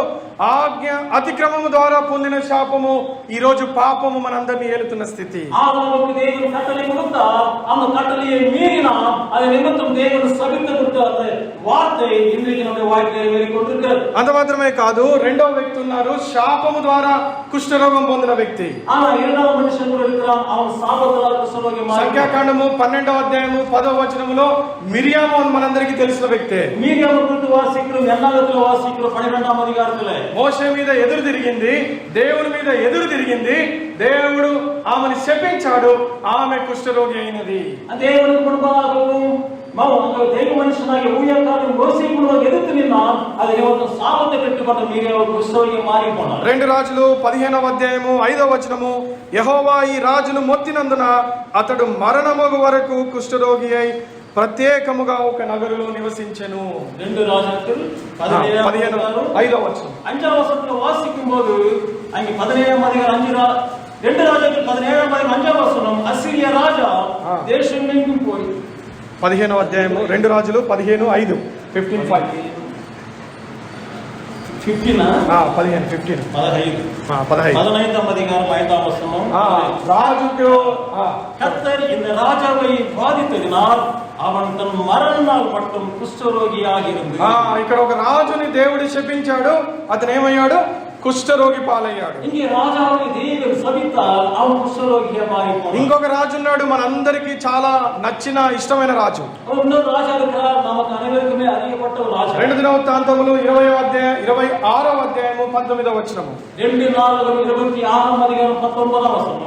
ఆజ్ఞ అతిక్రమము ద్వారా పొందిన శాపము ఈ రోజు పాపము మనందరినీ ఏలుతున్న స్థితి.
ஆதாமுக்கு தேவன் கட்டளை கொடுத்தார், அந்த கட்டளையை மீறினான், அது நிமித்தம் தேவன் சபித்து கொடுத்த அந்த வார்த்தை இன்றைக்கு நம்முடைய வாழ்க்கையில் நிறைவேறிக் கொண்டிருக்கிறது.
అంత మాత్రమే కాదు, రెండవ వ్యక్తి ఉన్నారు, శాపము ద్వారా కుష్ఠరోగం పొందిన వ్యక్తి.
ஆனா இரண்டாவது மனுஷன் கூட இருக்கிறான், அவன் சாபத்தால் குஷ்ఠరోగి మారి.
సంఖ్యాకాండము 12వ అధ్యాయము 10వ వచనములో మిరియాము మనందరికీ తెలిసిన వ్యక్తే.
மீரியாமை குறித்து வாசிக்கிறோம், என்னாகத்தில் வாசிக்கிறோம் 12వ அதிகாரத்துல.
మోషే మీద ఎదురు తిరిగింది, దేవుని మీద ఎదురు తిరిగింది, దేవుడు ఆమెను శపించాడు, ఆమె కుష్ఠరోగి అయినది.
దేవునికి మునుపాகவும் దైవ మనుషునాగి ఊయకాలను మోసీకుడు ఎదుర్కొ నిన్నాన్, అది నిమిత్తం శాపத்தை పెట్టుకొన్న మీరేమో కుష్ఠరోగి మారిపోయారు.
2 రాజులు 15వ అధ్యాయము 5వ వచనము, యెహోవా ఈ రాజును మొత్తినందున అతడు మరణమగు వరకు కుష్ఠరోగి అయి ప్రత్యేకముగా ఒక నగరులో నివసించెను.
2 రాజులు 15వ వచనం 5వ వచనంలో వాసిக்கும்போது அங்கே 17వ அதிகாரம் 2 రాజులు 17వ அதிகாரம் 5వ వచనం, అసిరియా రాజా దేశం నుండి పోయి
15వ అధ్యాయము 2 రాజులు 15:5 15:5 15
15వ அதிகாரம் 5వ వచనం,
రాజుకు
கர்த்தர் இந்த ராஜாவை பாதித்ததினால் அவன் தன் மரண நாள் மட்டும் కుష్ఠరోగియాగి இருந்து.
ఇక్కడ ఒక రాజుని దేవుడు శపించాడు, అతను ఏమయ్యాడు? కుష్ఠరోగి పాలయ్యాడు.
இங்கே ராஜாவை தேவன் சபித்தால் அவன் குஷ்டரோகியா மாறி போனான்.
ఇంకొక రాజు ఉన్నాడు, మనందరికీ చాలా నచ్చిన ఇష్టమైన రాజు.
இன்னொரு ராஜா இருக்கிறார், நமக்கு அனைவருக்குமே அறியப்பட்ட ஒரு ராஜா.
2 దినవృత్తాంతములు 20వ అధ్యాయం 26వ అధ్యాయము 19వ వచనము.
2 நாளாகமம் 26వ அதிகாரம் 19వ వచనం.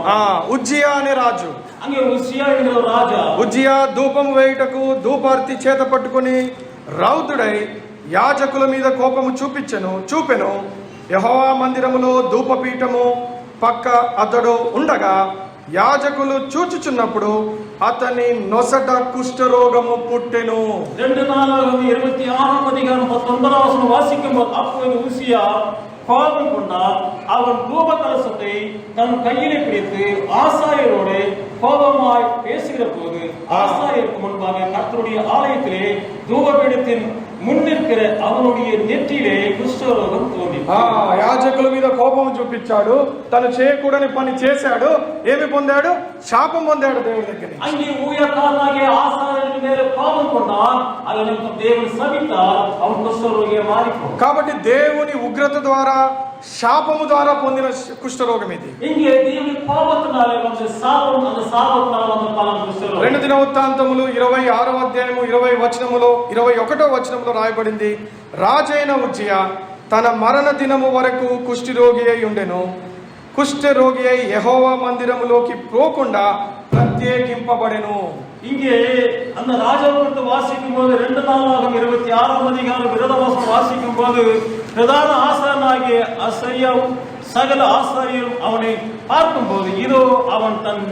ఉజ్జియా అనే రాజు.
அங்கே உசியா என்கிற ஒரு ராஜா.
ఉజ్జియా ధూపం వేయుటకు ధూపార్తి చేత పట్టుకుని రౌతుడై యాజకుల మీద కోపము చూపెను. యెహోవా మందిరములో ధూపపీఠము పక్క అతడు ఉండగా యాజకులు చూచుచున్నప్పుడు అతని నొసట కుష్ఠరోగము పుట్టెను.
2 நாளாகமம் 26వ அதிகாரம் 19వ వచనం வாசிக்கும்போது அப்பொழுது உசியா கோபம் கொண்டார். அவன் தூப கலசத்தை தன் கையிலே பிடித்து ஆசாரியரோடு கோபமாய் பேசுகிற போது ஆசாரியருக்கு முன்பாக கர்த்தருடைய ஆலயத்திலே தூபபீடத்தின் முன்னிற்கிற அவனுடைய நெற்றியிலே குஷ்டரோகம் தோன்றிற்று.
యాజకుల మీద కోపం చూపించాడు, తను చేయకూడని పని చేశాడు. ఏమి పొందాడు? శాపం పొందాడు దేవుడి దగ్గర.
அங்கே ஊழியக்காரனாகிய ஆசாரியருக்கு மேலே கோபம் கொண்டான். அதற்கு தேவன் சபித்தார். அவன் குஷ்டரோகியா மாறிப்போனான்.
కాబట్టి దేవుని ఉగ్రత ద్వారా, శాపము ద్వారా పొందిన కుష్ఠరోగం ఇది.
இங்கே தேவனுடைய கோபத்தினாலே வந்த சாபம், அந்த சாபத்தினால வந்த பலன் குஷ்டரோகம்.
2 దినవృత్తాంతములు 26వ అధ్యాయము 20వ వచనములో 21వ వచనములో రాయబడింది, రాజైన ఉజ్జియా తన మరణ దినము వరకు కుష్ఠరోగి అయి ఉండెను. కుష్ఠరోగి అయి యెహోవా మందిరములోకి పోకుండా ప్రత్యేకింపబడెను.
இங்கே அந்த ராஜாவுக்கு வாசிக்கும் போது 2 நாளாகமம் 26వ அதிகாரம் 20వ வசனம் வாசிக்கும் போது பிரதான ஆசாரியனாகிய அசரியாவும் சகல ஆசாரியரும் அவனை பார்க்கும் போது இதோ அவன் தன்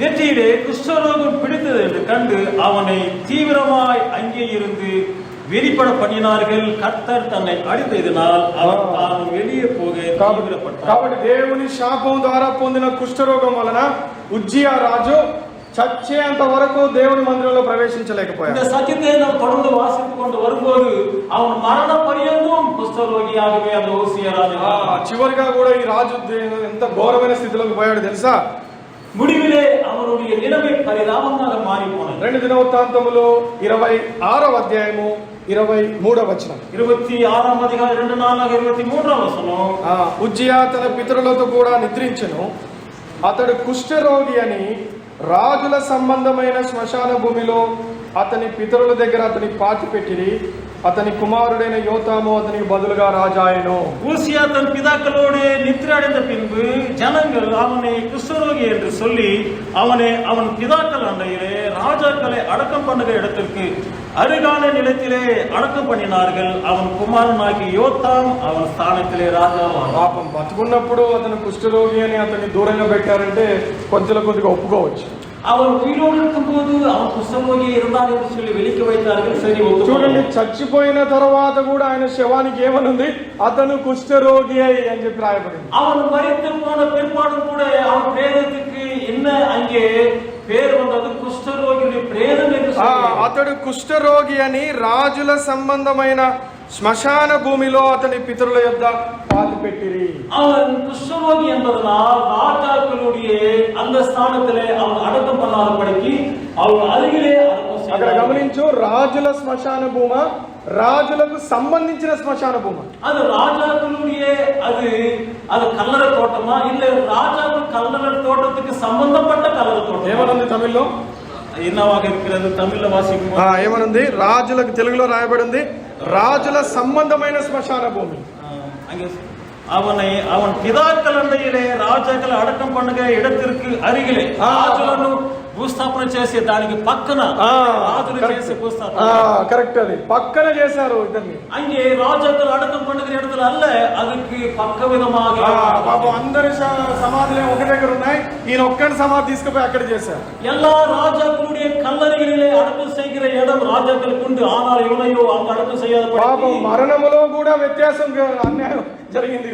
நெற்றியிலே குஷ்டரோகம் பிடித்தது என்று கண்டு அவனை தீவிரமாய் அங்கே இருந்து வெளிப்பட பண்ணினார்கள். கர்த்தர் தன்னை அடித்ததினால் அவன் தான் வெளியே போக தீவிரப்பட்டான்.
కాబట్టి దేవుని శాపం ద్వారా పొందిన కుష్ఠరోగం వలన ఉజ్జియా రాజు చచ్చేంత వరకు దేవుని మందిరంలో ప్రవేశించలేకపోయాడు.
இந்த சத்தியத்தை நாம் தொடர்ந்து வாசித்துக் கொண்டு வரும்போது அவன் மரண பரியந்தம் குஷ்டரோగిயாகவே அந்த உசியா ராஜா.
చివరిగా కూడా ఈ రాజు ఎంత ఘోరమైన స్థితిలోకి పోయాడు తెలుసా?
முடிவிலே அவனுடைய நிலைமை பரிதாபமாக மாறி போனது.
2 దినవృత్తాంతములు 26వ అధ్యాయము 23వ వచనం.
26వ అధ్యాయం 2 నాలుగు 23వ వచనం.
ఉజ్జియా తన పితరులతో కూడా నిద్రించెను. అతడు కుష్ఠరోగి అని రాజుల సంబంధమైన శ్మశాన భూమిలో అతని పితరుల దగ్గర అతని పాతి పెట్టిరి. అతని కుమారుడైన యోతాము అతనికి బదులుగా రాజాయను.
ஊசியா தன் பிதாக்களோடு நித்திரை அடைந்த பின்பு ஜனங்கள் அவனை குஷ்டரோகி என்று சொல்லி அவன் பிதாக்கள் அண்டையிலே ராஜாக்களை அடக்கம் பண்ணுகிற இடத்திற்கு அருகான நிலத்திலே அடக்கம் பண்ணினார்கள். அவன் குமாரனாகி யோத்தாம் அவன் స్థానத்திலே రాజాவானான்.
పాపం బతుకున్నప్పుడు అతను కుష్ఠరోగి అని అతన్ని దూరంగా పెట్టారంటే కొద్దిగా ఒప్పుకోవచ్చు.
அவன் உயிரோடு இருக்கும்போது அவன் குஷ்டரோகி இருந்தான் என்று சொல்லி வெளிக்க வைத்தார்கள். சரி,
చూడండి, చచ్చిపోయిన తర్వాత కూడా ఆయన శవానికి ఏమనుంది? అతను కుష్ఠరోగి అని చెప్పి రాయబడింది.
அவன் மரித்து போன பிற்பாடு கூட அவன் பிரேதத்துக்கு என்ன அங்கே పేరు వந்தது? కుష్ఠరోగి பிரேதம் என்று சொல்லி
అతడు కుష్ఠరోగి అని రాజుల సంబంధమైన శ్మశాన భూమిలో అతని పితరుల యొద్ద పాతి పెట్టిరి.
அவன் குஷ்டரோகி என்பதனால் ராஜாக்களுடைய அந்த ஸ்தானத்திலே அவன் அடக்கம் பண்ணாதபடிக்கு அவன் அருகிலே
అక్కడ గమనించు, రాజుల శ్మశాన భూమ, రాజులకు సంబంధించిన శ్మశాన భూమ.
அது ராஜாக்களுடைய அது கல்லறை தோட்டமா இல்ல ராஜாக்கள் கல்லறை தோட்டத்துக்கு சம்பந்தப்பட்ட கல்லறை தோட்டம்?
ఏమనుంది తమిళ్లో?
என்னவாக இருக்கிறது? தமிழ்ல வாசிக்கும்
ఏమనుంది? రాజులకు తెలుగులో రాయబడింది రాజుల సంబంధమైన శ్మశాన భూమి.
அவன் பிதாக்கள் அண்டையிலே రాజాக்கள் అడకం పండుగ இடத்திற்கு అరిగిలే రాజులను భూస్థాపన చేసి దానికి పక్కన రాజులు చేసే భూస్థాపన
కరెక్ట్, అది పక్కన చేశారు ఇద్దరిని.
அங்கே ராஜாக்கள் அடக்கம் பண்ணுகிற இடத்துல அல்ல, அதுக்கு பக்க விதமாக
పాపం అందరి సమాధులు ఒక దగ్గర ఉన్నాయి, ఈయన ఒక్కడి సమాధి తీసుకుపోయి అక్కడ చేశారు.
எல்லா ராஜாக்களுடைய கல்லறைகளிலே அடக்கம் செய்கிற இடம் ராஜாக்களுக்கு உண்டு. ஆனால் இவனையோ அங்க அடக்கம் செய்யாத
పాపం మరణములో కూడా వ్యత్యాసం, అన్యాయం జరిగింది.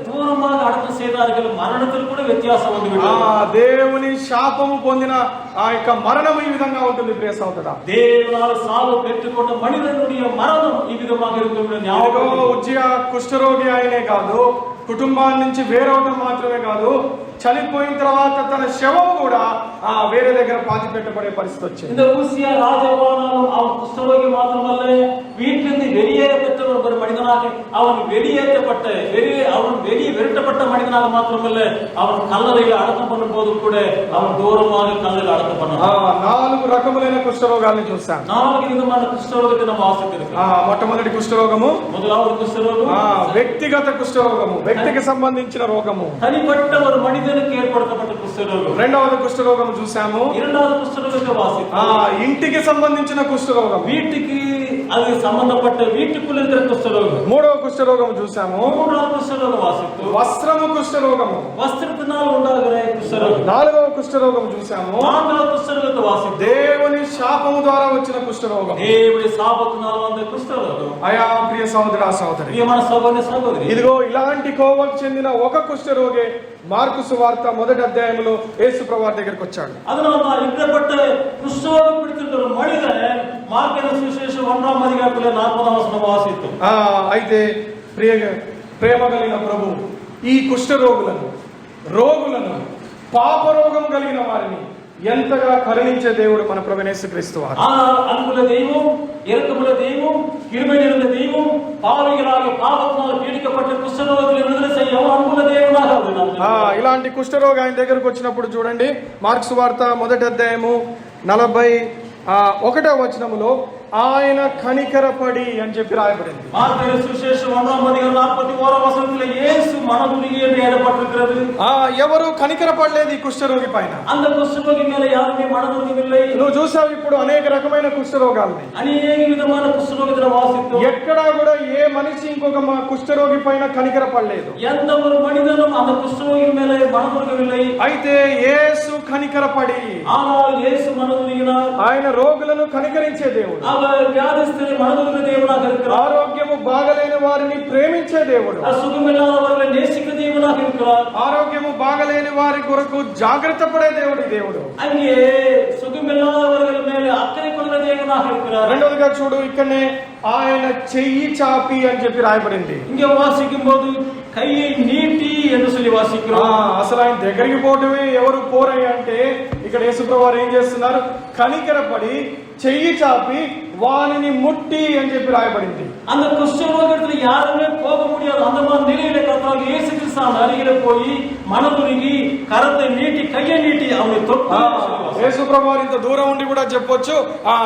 దూరமாக అడకం செய்தார்கள், మరణத்தில் కూడా వ్యత్యాసం ఉంది.
దేవుని శాపము పొందిన ఆ యొక్క మరణం ఈ విధంగా ఉంటుంది. ప్రియ సహోదరా,
దేవునాల్ సావు పెట్టుకున్న మనిషినుடைய మరణం ఈ విధంగా ఉంటుంది.
ఉజ్జియా కుష్ఠరోగి ఆయనే కాదు, కుటుంబాల నుంచి వేరవడం మాత్రమే కాదు, చనిపోయిన తర్వాత తన శవం కూడా వేరే దగ్గర పాతి పెట్టబడే పరిస్థితి వచ్చింది.
இந்த ஊசியா ராஜபானாலும் அவன் குஷ்டரோகி மாத்திரமல்ல வீட்டிலிருந்து வெளியேற்றப்பட்ட ஒரு மனிதனாக அவன் வெளியே விரட்டப்பட்ட மனிதனாக மாத்திரமல்ல அவன் கல்லறையில் அடக்கம் பண்ணும் போது கூட அவன் தூரமாக கல்லறையில் அடக்கம் பண்ணான்.
4 రకములైన కుష్ఠరోగాలను చూసాం.
4 విధమైన కుష్ఠరోగத்தை நம்ம ఆసక్తిస్తున్నాం.
మొట్టమొదటి కుష్ఠరోగము,
முதலாவது కుష్ఠరోగం
వ్యక్తిగత కుష్ఠరోగము, వ్యక్తికి సంబంధించిన రోగము,
தனிப்பட்ட ஒரு மனிதனுக்கு ஏற்படுத்தப்பட்ட కుష్ఠరోగం.
రెండవది కుష్ఠరోగం చూసాము,
இரண்டாவது కుష్ఠరోగத்தை வாசித்தோம்.
ఇంటికి సంబంధించిన కుష్ఠరోగం,
வீட்டுக்கு அது சம்பந்தப்பட்ட வீட்டுக்குள்ள இருக்கிற కుష్ఠరోగం.
మూడవ కుష్ఠరోగం చూసాము,
மூன்றாவது కుష్ఠరోగం వాసిத்தோம்.
వస్త్రము కుష్ఠరోగము,
వస్త్రத்தினால் உண்டாகிற కుష్ఠరోగం.
నాలుగవ కుష్ఠరోగం చూసాము,
நான்காவது కుష్ఠరోగத்தை వాసిத்தோம்.
దేవుని శాపము ద్వారా వచ్చిన కుష్ఠరోగం.
దేవుడి శాపத்தினால் வந்த కుష్ఠరోగం.
అయా ప్రియ సహోదరా సహోదరి,
ప్రియమైన సహోదర సహోదరి,
ఇదిగో ఇలాంటి కోవకు చెందిన ఒక కుష్ఠరోగి మార్కు సువార్త 1వ అధ్యాయంలో యేసు ప్రభువు దగ్గరికి వచ్చాడు.
அதனால்தான் இப்படிப்பட்ட குஷ்டரோகம் பிடித்திருக்கிற ஒரு மனிதன் மார்க்கு சுவிசேஷம் 1ஆம் அதிகாரத்திலே 40ஆம் வசனம் வாசித்தோம்.
అయితే ప్రేమ కలిగిన ప్రభు ఈ రోగులను పాపరోగం కలిగిన వారిని ఎంతగా కరుణించే దేవుడు మన ప్రభువైన యేసుక్రీస్తు వారు.
அன்புள்ள தெய்வம், இரக்கமுள்ள தெய்வம், கிருபை நிறைந்த தெய்வம், பாவிகளாக பாவத்தினால் பீடிக்கப்பட்ட குஷ்டரோகத்தில் விடுதலை செய்ய அன்புள்ள தேவனாக ఉన్నాడు.
ఇలాంటి కుష్ఠరోగి ఆయన దగ్గరకు వచ్చినప్పుడు చూడండి, మార్కు సువార్త 1వ అధ్యాయము 41వ వచనములో ఆయన కనికరపడి అని చెప్పి రాయబడింది.
మార్కు సువిశేషం 1ఆம் அதிகாரம் 41ஆம் வசனத்திலே இயேசு மனதுருகி என்று எழுதப்பட்டிருக்கிறது.
ఎవరు కనికరపడలేదు ఈ కుష్ఠరోగి పైన.
அந்த కుష్ఠరోగి மேல யாருமே மனதுருகவில்லை.
నువ్వు చూసావు ఇప్పుడు అనేక రకమైన కుష్ఠరోగాలని,
అనేక విధమైన కుష్ఠరోగిని వాసిస్తూ
ఎక్కడా కూడా ఏ మనిషి ఇంకొక కుష్ఠరోగి పైన కనికరపడలేదు.
எந்த ஒரு மனிதனும் அந்த குஷ்டரோகி மேலே மனதுருகவில்லை.
అయితే యేసు కనికరపడి,
ஆனால் இயேசு மனதுருகினார்.
ఆయన రోగులను కనికరించే దేవుడు,
அவர் வியாதிஸ்தரை மனதுருகிற தேவனாக இருக்கிறார்.
ఆరోగ్యము బాగలేని వారిని ప్రేమించే దేవుడు,
சுகமில்லாதவர்களை நேசிக்கிற தேவனாக இருக்கிறார்.
ఆరోగ్యము బాగలేని వారి కొరకు జాగ్రత్త పడే దేవుడు.
அங்கே சுகமில்லாதவர்கள் மேலே அக்கறை கொள்கிற தேவனாக இருக்கிறார்.
రెండోదిగా చూడు, ఇక్కడనే ఆయన చెయ్యి చాపి అని చెప్పి రాయబడింది.
இங்கே வாசிக்கும் போது கையை நீட்டி என்று சொல்லி வாசிக்கிறோம்.
అసలు ఆయన దగ్గరికి పోవటమే ఎవరు పోరయ్య అంటే ఇక్కడ యేసుప్రభువు వారు ఏం చేస్తున్నారు, కనికరపడి చెయ్యి చాపి వానిని ముట్టి అని చెప్పి రాయబడింది.
அந்த குஷ்டரோகத்துல யாருமே போக முடியாது. அந்த மாதிரி நிலையில கர்த்தராகிய இயேசு கிறிஸ்து அருகில போய் மனதுருகி கரத்தை நீட்டி கையை நீட்டி அவனை தொட்டு
యేసుప్రభువు వారు ఇంత దూరం ఉండి కూడా చెప్పొచ్చు,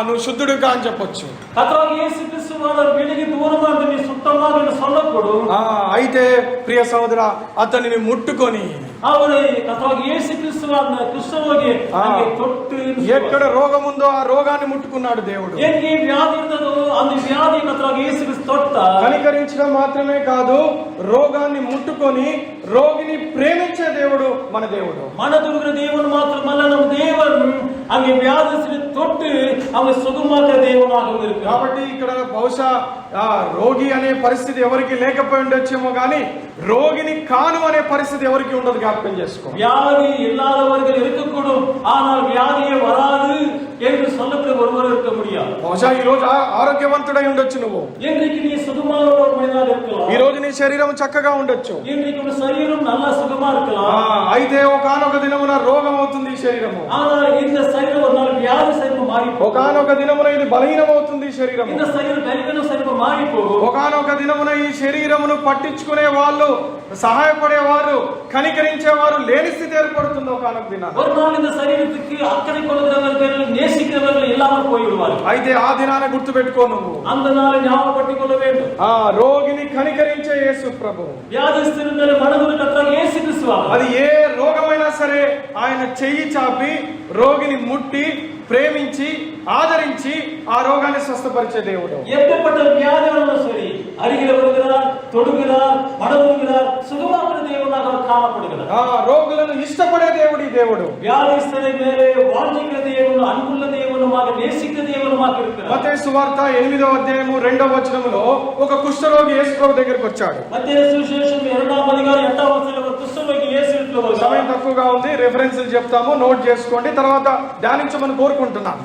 నువ్వు శుద్ధుడుగా అని చెప్పొచ్చు.
கர்த்தராகிய இயேசு கிறிஸ்து వారు వెలిగి దూరంగా ఉండి నీ సుత్తமாக என்று சொல்லக்கூடும்.
అయితే ప్రియ సహోదరా, అతనిని ముట్టుకొని
அவரை கர்த்தராகிய இயேசு கிறிஸ்து அந்த குஷ்டரோகி அங்கே தொட்டு
ఎక్కడ రోగం ఉందో ఆ రోగాన్ని ముట్టుకున్నాడు దేవుడు.
எங்கே வியாதி இருந்ததோ அந்த வியாதி கர்த்தராகிய இயேசு கிறிஸ்து தொட்டார்.
కనికరించడం మాత్రమే కాదు, రోగాన్ని ముట్టుకొని రోగిని ప్రేమించే దేవుడు మన దేవుడు.
மனதுருகிற தேவன் மாத்திரமல்ல, நம் தேவன் அங்கே வியாதிஸ்தரை தொட்டு அவங்க சுகமாக்க தேவனாக இருக்கிறார்.
కాబట్టి ఇక్కడ బహుశా రోగి అనే పరిస్థితి ఎవరికి లేకపోయి ఉండొచ్చేమో కానీ రోగిని కాను అనే పరిస్థితి ఎవరికి ఉండదు. జ్ఞాపకం చేసుకో,
வியாதி இல்லாதவர்கள் இருக்கக்கூடும், ஆனால் வியாதியே வராது என்று சொல்லக்கூடிய ஒருவர் இருக்க முடியாது.
బహుశా ఈ రోజు ఆరోగ్యవంతుడై ఉండొచ్చు, నువ్వు
இன்றைக்கு நீ சுகமாக ஒரு மனிதனாக இருக்கலாம்.
ఈ రోజు నీ శరీరం చక్కగా ఉండొచ్చు,
இன்றைக்கு உன் சரீரம் நல்லா சுகமா இருக்கலாம்.
అయితే ఒకానొక దినమున రోగం అవుతుంది ఈ శరీరము.
ஆனால் இந்த சரீரம் ஒரு நாள் வியாதி சரீரம் மாறி போகும்.
ఒకానొక దినమున ఇది బలహీనం అవుతుంది ఈ శరీరము.
இந்த சரீரம் பலவீன சரீரம் மாறி போகும்.
ఒకానొక దినమున ఈ శరీరమును పట్టించుకునే వాళ్ళు, సహాయపడేవారు, కనికరించేవారు లేని స్థితి ఏర్పడుతుంది. ఒకానొక దినాన
ஒரு நாள் இந்த சரீரத்துக்கு அக்கறை கொள்கிறவர்கள் நேசிக்கிறவர்கள் இல்லாமல் போய்விடுவார்கள்.
అయితే ఆ దినాన గుర్తు పెట్టుకో, నువ్వు
அந்த நாளை ஞாபகப்படுத்திக் கொள்ள வேண்டும்.
రోగిని కనికరించే యేసు ప్రభు,
வியாதிஸ்தர் மேல மனதுரு கர்த்தராகிய இயேசு கிறிஸ்து
అది ఏ రోగమైనా సరే ఆయన చెయ్యి చాపి రోగిని ముట్టి ప్రేమించి ఆదరించి ఆ రోగాన్ని స్వస్థపరిచే దేవుడు.
எப்படிப்பட்ட வியாதியானாலும் சரி அருகில் வருகிறார், தொடுகிறார், மனதுருகிறார், சுகமாக்குற தேவனாக அவர் காணப்படுகிறார்.
రోగులను ఇష్టపడే దేవుడు ఈ దేవుడు.
வியாதிஸ்தரை மேலே வாஞ்சிக்கிற தேவனும் அன்புள்ள தேவனுமாக நேசிக்கிற தேவனுமாக இருக்கிறார்.
మత్తయి సువార్త 8వ అధ్యాయము 2వ వచనములో ఒక కుష్ఠరోగి యేసు ప్రభు దగ్గరికి వచ్చాడు.
மத்தேயு சுவிசேஷம் 2ஆம் அதிகாரம் 8ஆம் வசனத்தில் ஒரு குஷ்டரோகி இயேசு
సమయం తక్కువగా ఉంది, రెఫరెన్స్ చెప్తాము, నోట్ చేసుకోండి, తర్వాత ధ్యానించమని కోరుకుంటున్నాను.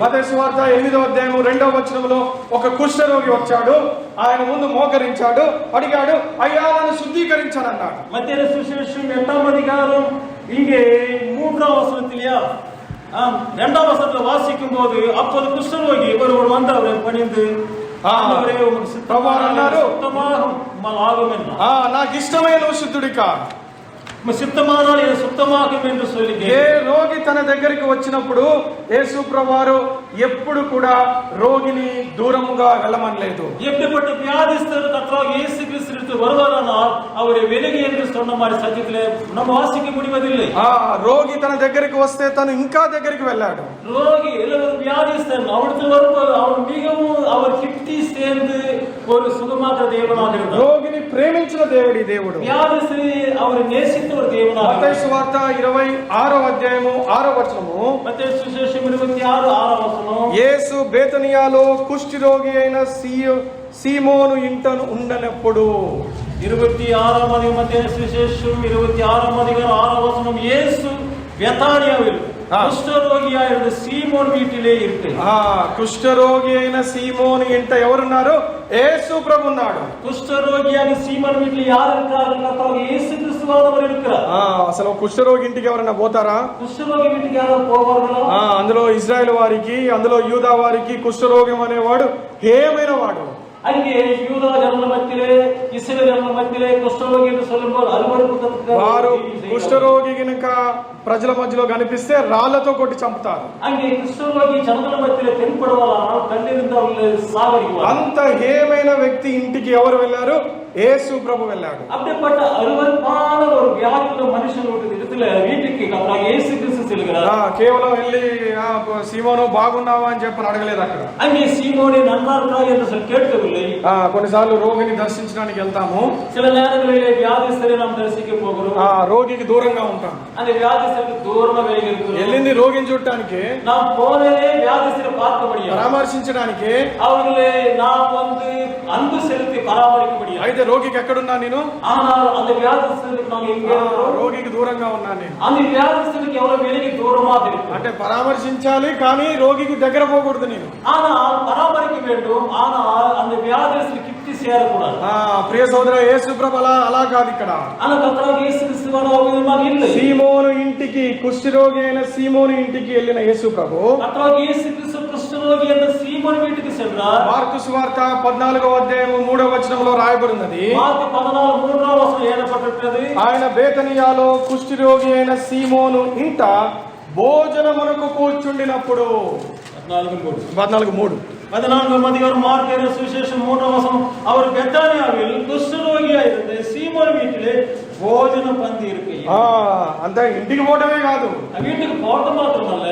మత్తయి సువార్త 8వ అధ్యాయం 2వ వచనంలో ఒక కుష్ఠరోగి వచ్చాడు, ఆయన ముందు మోకరించాడు, అడిగాడు, అయ్యా నన్ను శుద్ధీకరించానన్నాడు.
மத்திய சுவிசேஷம் 8ஆம் அதிகாரம் இங்கே 3ஆம் வசனத்திலேயா 2ஆம் வசனத்தை வாசிக்கும் போது அப்போது குஷ்டரோகி ஒருவர் வந்து அவரை பணிந்து
అన్నారు,
నాకు
ఇష్టమైన శుద్ధుడికా,
సిద్ధమానాలు సుత్తమాకం என்று சொல்லி
ఏ రోగి తన దగ్గరికి వచ్చినప్పుడు యేసు ప్రభువారు ఎప్పుడు కూడా రోగిని దూరముగా వెళ్ళమనలేదు.
எப்படிப்பட்ட வியாதிஸ்தர் கர்த்தராகிய இயேசு கிறிஸ்து வருவாரானால் அவரை விலகி என்று சொன்ன மாதிரி சத்தியத்திலே நம்ம வாசிக்க முடிவதில்லை.
రోగి తన దగ్గరికి వస్తే తను ఇంకా దగ్గరికి వెళ్ళాడు.
రోగి வியாதிஸ்தர் அவருக்கு வரும்போது அவர் மிகவும் அவர் கிட்டி சேர்ந்து ஒரு சுகமாக்குற தேவனாக இருந்தார்.
రోగిని ప్రేమించిన దేవుడి దేవుడు,
வியாதிஸ்தரை அவர் நேசித்த ஒரு தேவனாக.
మత్తయి సువార్త 26వ అధ్యాయము 6వ వచనము,
మత్తయి సువిశేషం 26 6వ వచనం,
యేసు బేతనియాలో కుష్ఠరోగి అయిన సీమోను ఇంట ఉండనప్పుడు.
26వ అధ్యాయం మత్తయి సువిశేషం 26వ అధ్యాయం 6వ వచనం, యేసు బేతానియాவில் కుష్ఠరోగిగా இருந்த సీమోన్ వీటిలో இருக்கிறார்.
కుష్ఠరోగి అయిన సీమోను ఇంట ఎవరున్నారు? యేసు ప్రభు ఉన్నాడు.
కుష్ఠరోగియాగి సీమోన్ వీటిలో யார் இருக்கிறார்கள்? கர்த்தராகிய இயேசு கிறிஸ்துவானவர் இருக்கிறார்.
అసలు కుష్ఠరోగి ఇంటికి ఎవరైనా పోతారా?
కుష్ఠరోగి ఇంటికి ఎవరైనా పోవాలా?
అందులో ఇజ్రాయెల్ వారికి, అందులో యూదా వారికి కుష్ఠరోగం అనేవాడు హేయమైన వాడు.
அங்கே யூதா ஜனల మధ్యలో ఇశ్రాయేలు జనల మధ్యలో కుష్ఠరోగి என்று சொல்லும்போது అలువడుకు
వారు కుష్ఠరోగి గనుక ప్రజల మధ్యలో కనిపిస్తే రాళ్లతో కొట్టి చంపుతారు.
அங்கே కుష్ఠరోగి జనల మధ్యలో తెంపడవాలனால் కళ్ళింద సాగరివారు.
అంత హేయమైన వ్యక్తి ఇంటికి ఎవరు వెళ్ళారు? యేసు ప్రభు వెళ్ళాడు.
அப்படிப்பட்ட அருவருப்பான ஒரு வியாதியுள்ள மனுஷனுடைய இடத்துல வீட்டுக்கு கர்த்தராகிய இயேசு கிறிஸ்து செல்கிறார்.
కేవలం వెళ్ళి సీమోను బాగున్నావా అని చెప్పని అడగలేదు అక్కడ.
அங்கே சீமோனே நன்னா இருக்கிறாய் என்று சொல்லி கேட்கவில்லை.
కొన్నిసార్లు రోగిని దర్శించడానికి వెళ్తాము,
சில நேரங்களிலே வியாதிஸ்தரை நாம் தரிசிக்க போகிறோம்,
రోగికి దూరంగా ఉంటాం.
அந்த வியாதிஸ்தருக்கு தூரமா விலகி இருக்கிறோம்.
వెళ్ళింది రోగిని చూడటానికి,
நாம் போனதே வியாதிஸ்தரை பார்க்கபடியா,
పరామర్శించడానికి,
அவர்களை நாம் வந்து அன்பு செலுத்தி பராமரிக்கபடியா.
అయితే రోగికి ఎక్కడున్నా నేను?
ஆனால் அந்த வியாதிஸ்தருக்கு நாம் எங்கே?
రోగికి దూరంగా ఉన్నాను నేను.
அந்த வியாதிஸ்தருக்கு எவ்வளவு விலகி தூரமா இருக்கிறோம்.
అంటే పరామర్శించాలి కానీ రోగికి దగ్గర పోకూడదు నేను.
ஆனால் పరామరిక வேண்டும், ஆனால் அந்த வியாதிஸ்தருக்கு கிட்டி சேரக்கூடாது.
ప్రియ సోదర, యేసు ప్రభు అలా కాదు ఇక్కడ.
అలా కర్తరాగియ యేసు క్రీస్తు వారు இல்லை.
సీమోను ఇంటికి, కుష్ఠరోగి అయిన సీమోను ఇంటికి వెళ్ళిన యేసు ప్రభు
కర్తరాగియ యేసు క్రీస్తు కుష్ఠరోగి అయిన సీమోను వీటికి సెల్లార్.
మార్కు సువార్త 14వ అధ్యాయం 3వ వచనంలో రాయబడినది.
మార్కు 14 3వ వచనం ఏర్పడుతున్నది.
ఆయన బేతనియాలో కుష్ఠరోగి అయిన సీమోను ఇంట భోజనమునకు కూర్చుండినప్పుడు. 14:3
14వ అధ్యాయం మార్కు సువిశేషం 3వ వచనం, அவர் பெத்தானியாவில் குஷ்டரோகியா இருந்த சீமோன் வீட்டிலே భోజన పంది ఇరుకు.
అంతా ఇంటికి పోవటమే కాదు,
వీటికి పోవటం మాత్రమల్ల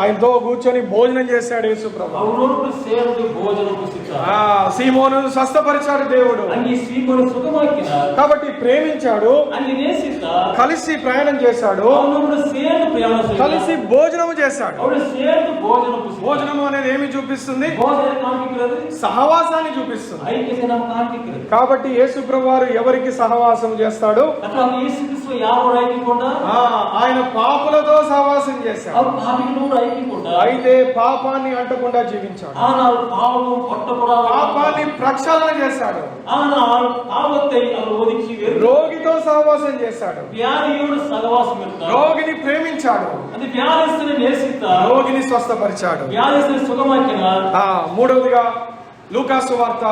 ఆయనతో కూర్చొని భోజనం చేశాడు యేసు ప్రభు.
அவரோடு சேர்ந்து భోజనం புசித்தார்.
సీమోను స్వస్థపరిచాడు దేవుడు.
అన్ని సీమోను సుఖమాకినారు.
కాబట్టి ప్రేమించాడు,
అన్ని నేసితారు,
కలిసి ప్రయాణం చేశాడు,
அவரோடு சேர்ந்து ప్రయాణం చేశారు,
కలిసి భోజనం చేశాడు.
அவரோடு சேர்ந்து భోజనం புசித்தார்.
భోజనం అనేది ఏమి చూపిస్తుంది?
భోజనం కాంటిక్கிறது,
సహవాసాన్ని చూపిస్తుంది.
ఐక్యత నామ కాంటిక్கிறது.
కాబట్టి యేసు ప్రభు వారు ఎవరికి సహవాసం చేస్తాడు?
కర్తరాగియ యేసు క్రీస్తు యావరు ఐక్యకొండ,
ఆయన పాపులతో సహవాసం చేశాడు.
அவர் பாவிகளோடு ஐக்கியకొండ,
అయితే పాపాన్ని అంటకుండా జీవించాడు.
ஆனால் பாவம் ஒட்டக்கூடாது,
పాపాన్ని ప్రక్షాళన చేశాడు.
ஆனால் பாவத்தை அவர் ஒதுக்கி
రోగితో సహవాసం చేశాడు,
వ్యాధిயோடு సహవాసం இருந்தார்,
రోగిని ప్రేమించాడు,
அந்த வியாதிஸ்தனை நேசித்தார்,
రోగిని స్వస్థపరిచాడు.
வியாதிஸ்தனை సుఖమాకినాர்.
మూడవదిగా లూకా సువార్త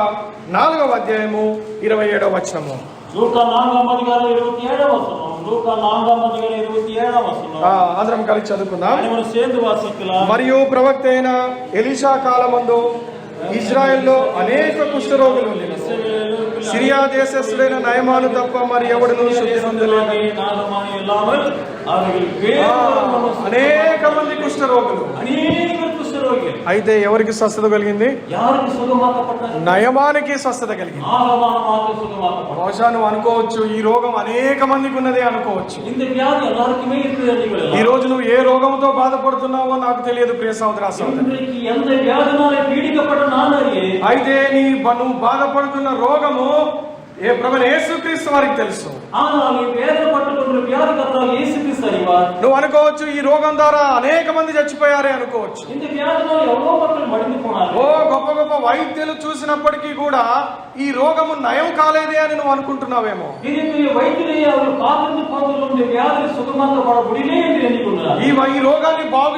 4వ అధ్యాయము 27వ వచనము.
లూకా 4వ అధ్యాయం 27వ వచనం. లూకా 4వ అధ్యాయం 27వ వచనం.
అందరం కలిసి చదువుకుందాం.
మనం సేందు వాసికలా.
మరియు ప్రవక్త అయిన ఎలీషా కాలమందు ఇజ్రాయెల్లో అనేక కుష్ఠరోగులు ఉండేవి. సిరియా దేశస్థుడైన నయమాను తప్ప మరి ఎవడును శుద్ధి పొందలేదు. అనేక మంది కుష్ఠరోగులు. అయితే ఎవరికి స్వస్థత కలిగింది? నయమానికి స్వస్థత కలిగింది. బహుశా నువ్వు అనుకోవచ్చు, ఈ రోగం అనేక మందికి ఉన్నదే అనుకోవచ్చు. ఈ రోజు నువ్వు ఏ రోగంతో బాధపడుతున్నావో నాకు తెలియదు ప్రియ సహోదర సహోదరి. అయితే నువ్వు బాధపడుతున్న రోగము ఏ ప్రభువైన యేసుక్రీస్తు వారికి తెలుసు.
ஆனால் வேதனை பட்டுக்கொண்ட வியாதிகர்த்தராகிய இயேசு கிறிஸ்து அறிவார்.
నువ్వు అనుకోవచ్చు ఈ రోగం ద్వారా అనేక మంది చచ్చిపోయారే అనుకోవచ్చు.
இந்த வியாதினால் எவ்வளவு மக்கள் மடிந்து போனார்கள்.
ఓ గొప్ప గొప్ప వైద్యులు చూసినప్పటికీ కూడా ఈ రోగము నయం కాలేదే అని నువ్వు అనుకుంటున్నావేమో.
பெரிய பெரிய வைத்தியரை அவர் பார்த்து போதும் இந்த வியாதி సుఖమాకపడ முடியలే என்று ఎన్నుకున్నారు.
ఈ రోగాన్ని బాగు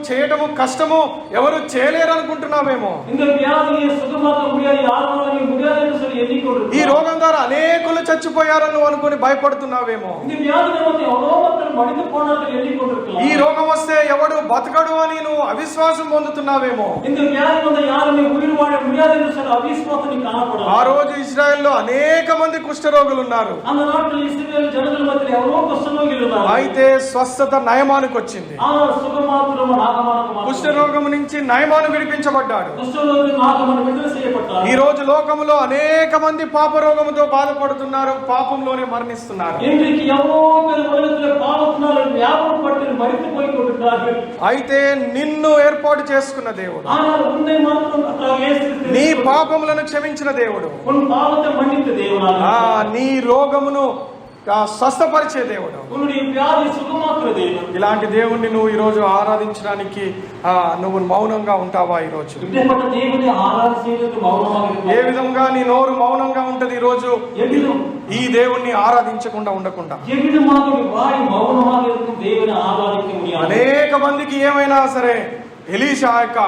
చేయటము కష్టము, ఎవరు చేయలేరు అనుకుంటున్నావేమో.
இந்த வியாதியை சுகமாக்க முடியாது, யாராலும் முடியாது என்று சொல்லி ఎన్నుకుంటున్నారు.
ఈ రోగం ద్వారా అనేకులు చచ్చిపోయారని నువ్వు అనుకుని భయపడుతున్నావేమో.
இந்த வியாதி నుంచి எவ்வளவு மக்கள் மடிந்து போனார்கள் ఎన్నుకుంటున్నారు.
ఈ రోగం వస్తే ఎవడు బతకడు అని నువ్వు అవిశ్వాసం పొందుతున్నావేమో.
இந்த வியாதி வந்து யாருமே உயிர் வாழ முடியாது என்று சொல்லி అవిశ్వాసాన్ని కానపడ.
ఆ రోజు ఇశ్రాయేల్లో అనేక మంది కుష్ఠరోగులు ఉన్నారు.
அந்த நாட்டில் ఇశ్రాయేల్ జనముల మధ్య ఎవరో కుష్ఠరోగులు ఉన్నారు.
అయితే స్వస్థత నయమానికి వచ్చింది.
ஆனால் సుఖమాత్రము నాగమానకు
కుష్ఠరోగం నుంచి నయమాను విడిపించబడ్డాడు.
కుష్ఠరోగి నాగమాను విడుదల చేయబడ్డాడు.
ఈ రోజు లోకములో అనేక మంది పాప రోగముతో బాధపడుతున్నారు, పాపంలోనే మరణిస్తున్నారు.
இன்றைக்கு எவ்வளவு பேர் உலகத்தில் பாவத்தினால வியாபகப்பட்டு மரித்து போய் கொண்டிருக்கிறார்கள்.
అయితే నిన్ను ఏర్పాటు చేసుకున్న దేవుడు,
ஆனால் உன்னை மாத்திரம் கர்த்தராகிய இயேசு கிறிஸ்து
నీ పాపములను క్షమించిన దేవుడు,
உன் பாவத்தை மன்னித்த தேவனாக,
నీ రోగమును స్వస్థపరిచే దేవుడు,
உன்னுடைய வியாதி சுகமாக்குற தேவன்.
ఇలాంటి దేవుణ్ణి నువ్వు ఈ రోజు ఆరాధించడానికి నువ్వు మౌనంగా ఉంటావా? ఈ రోజు
இப்படிப்பட்ட தேவனை ஆராதிப்பதற்கு மௌனமாக இருப்பாய்.
ఏ విధంగా నీ నోరు మౌనంగా ఉంటది ఈ రోజు ఈ దేవుణ్ణి ఆరాధించకుండా ఉండకుండా?
எவ்விதமாக நீ வாய் மௌனமாக இருக்கும் தேவனை ஆராதிக்க முடியாது.
అనేక మందికి ఏమైనా సరే ఎలీషా యొక్క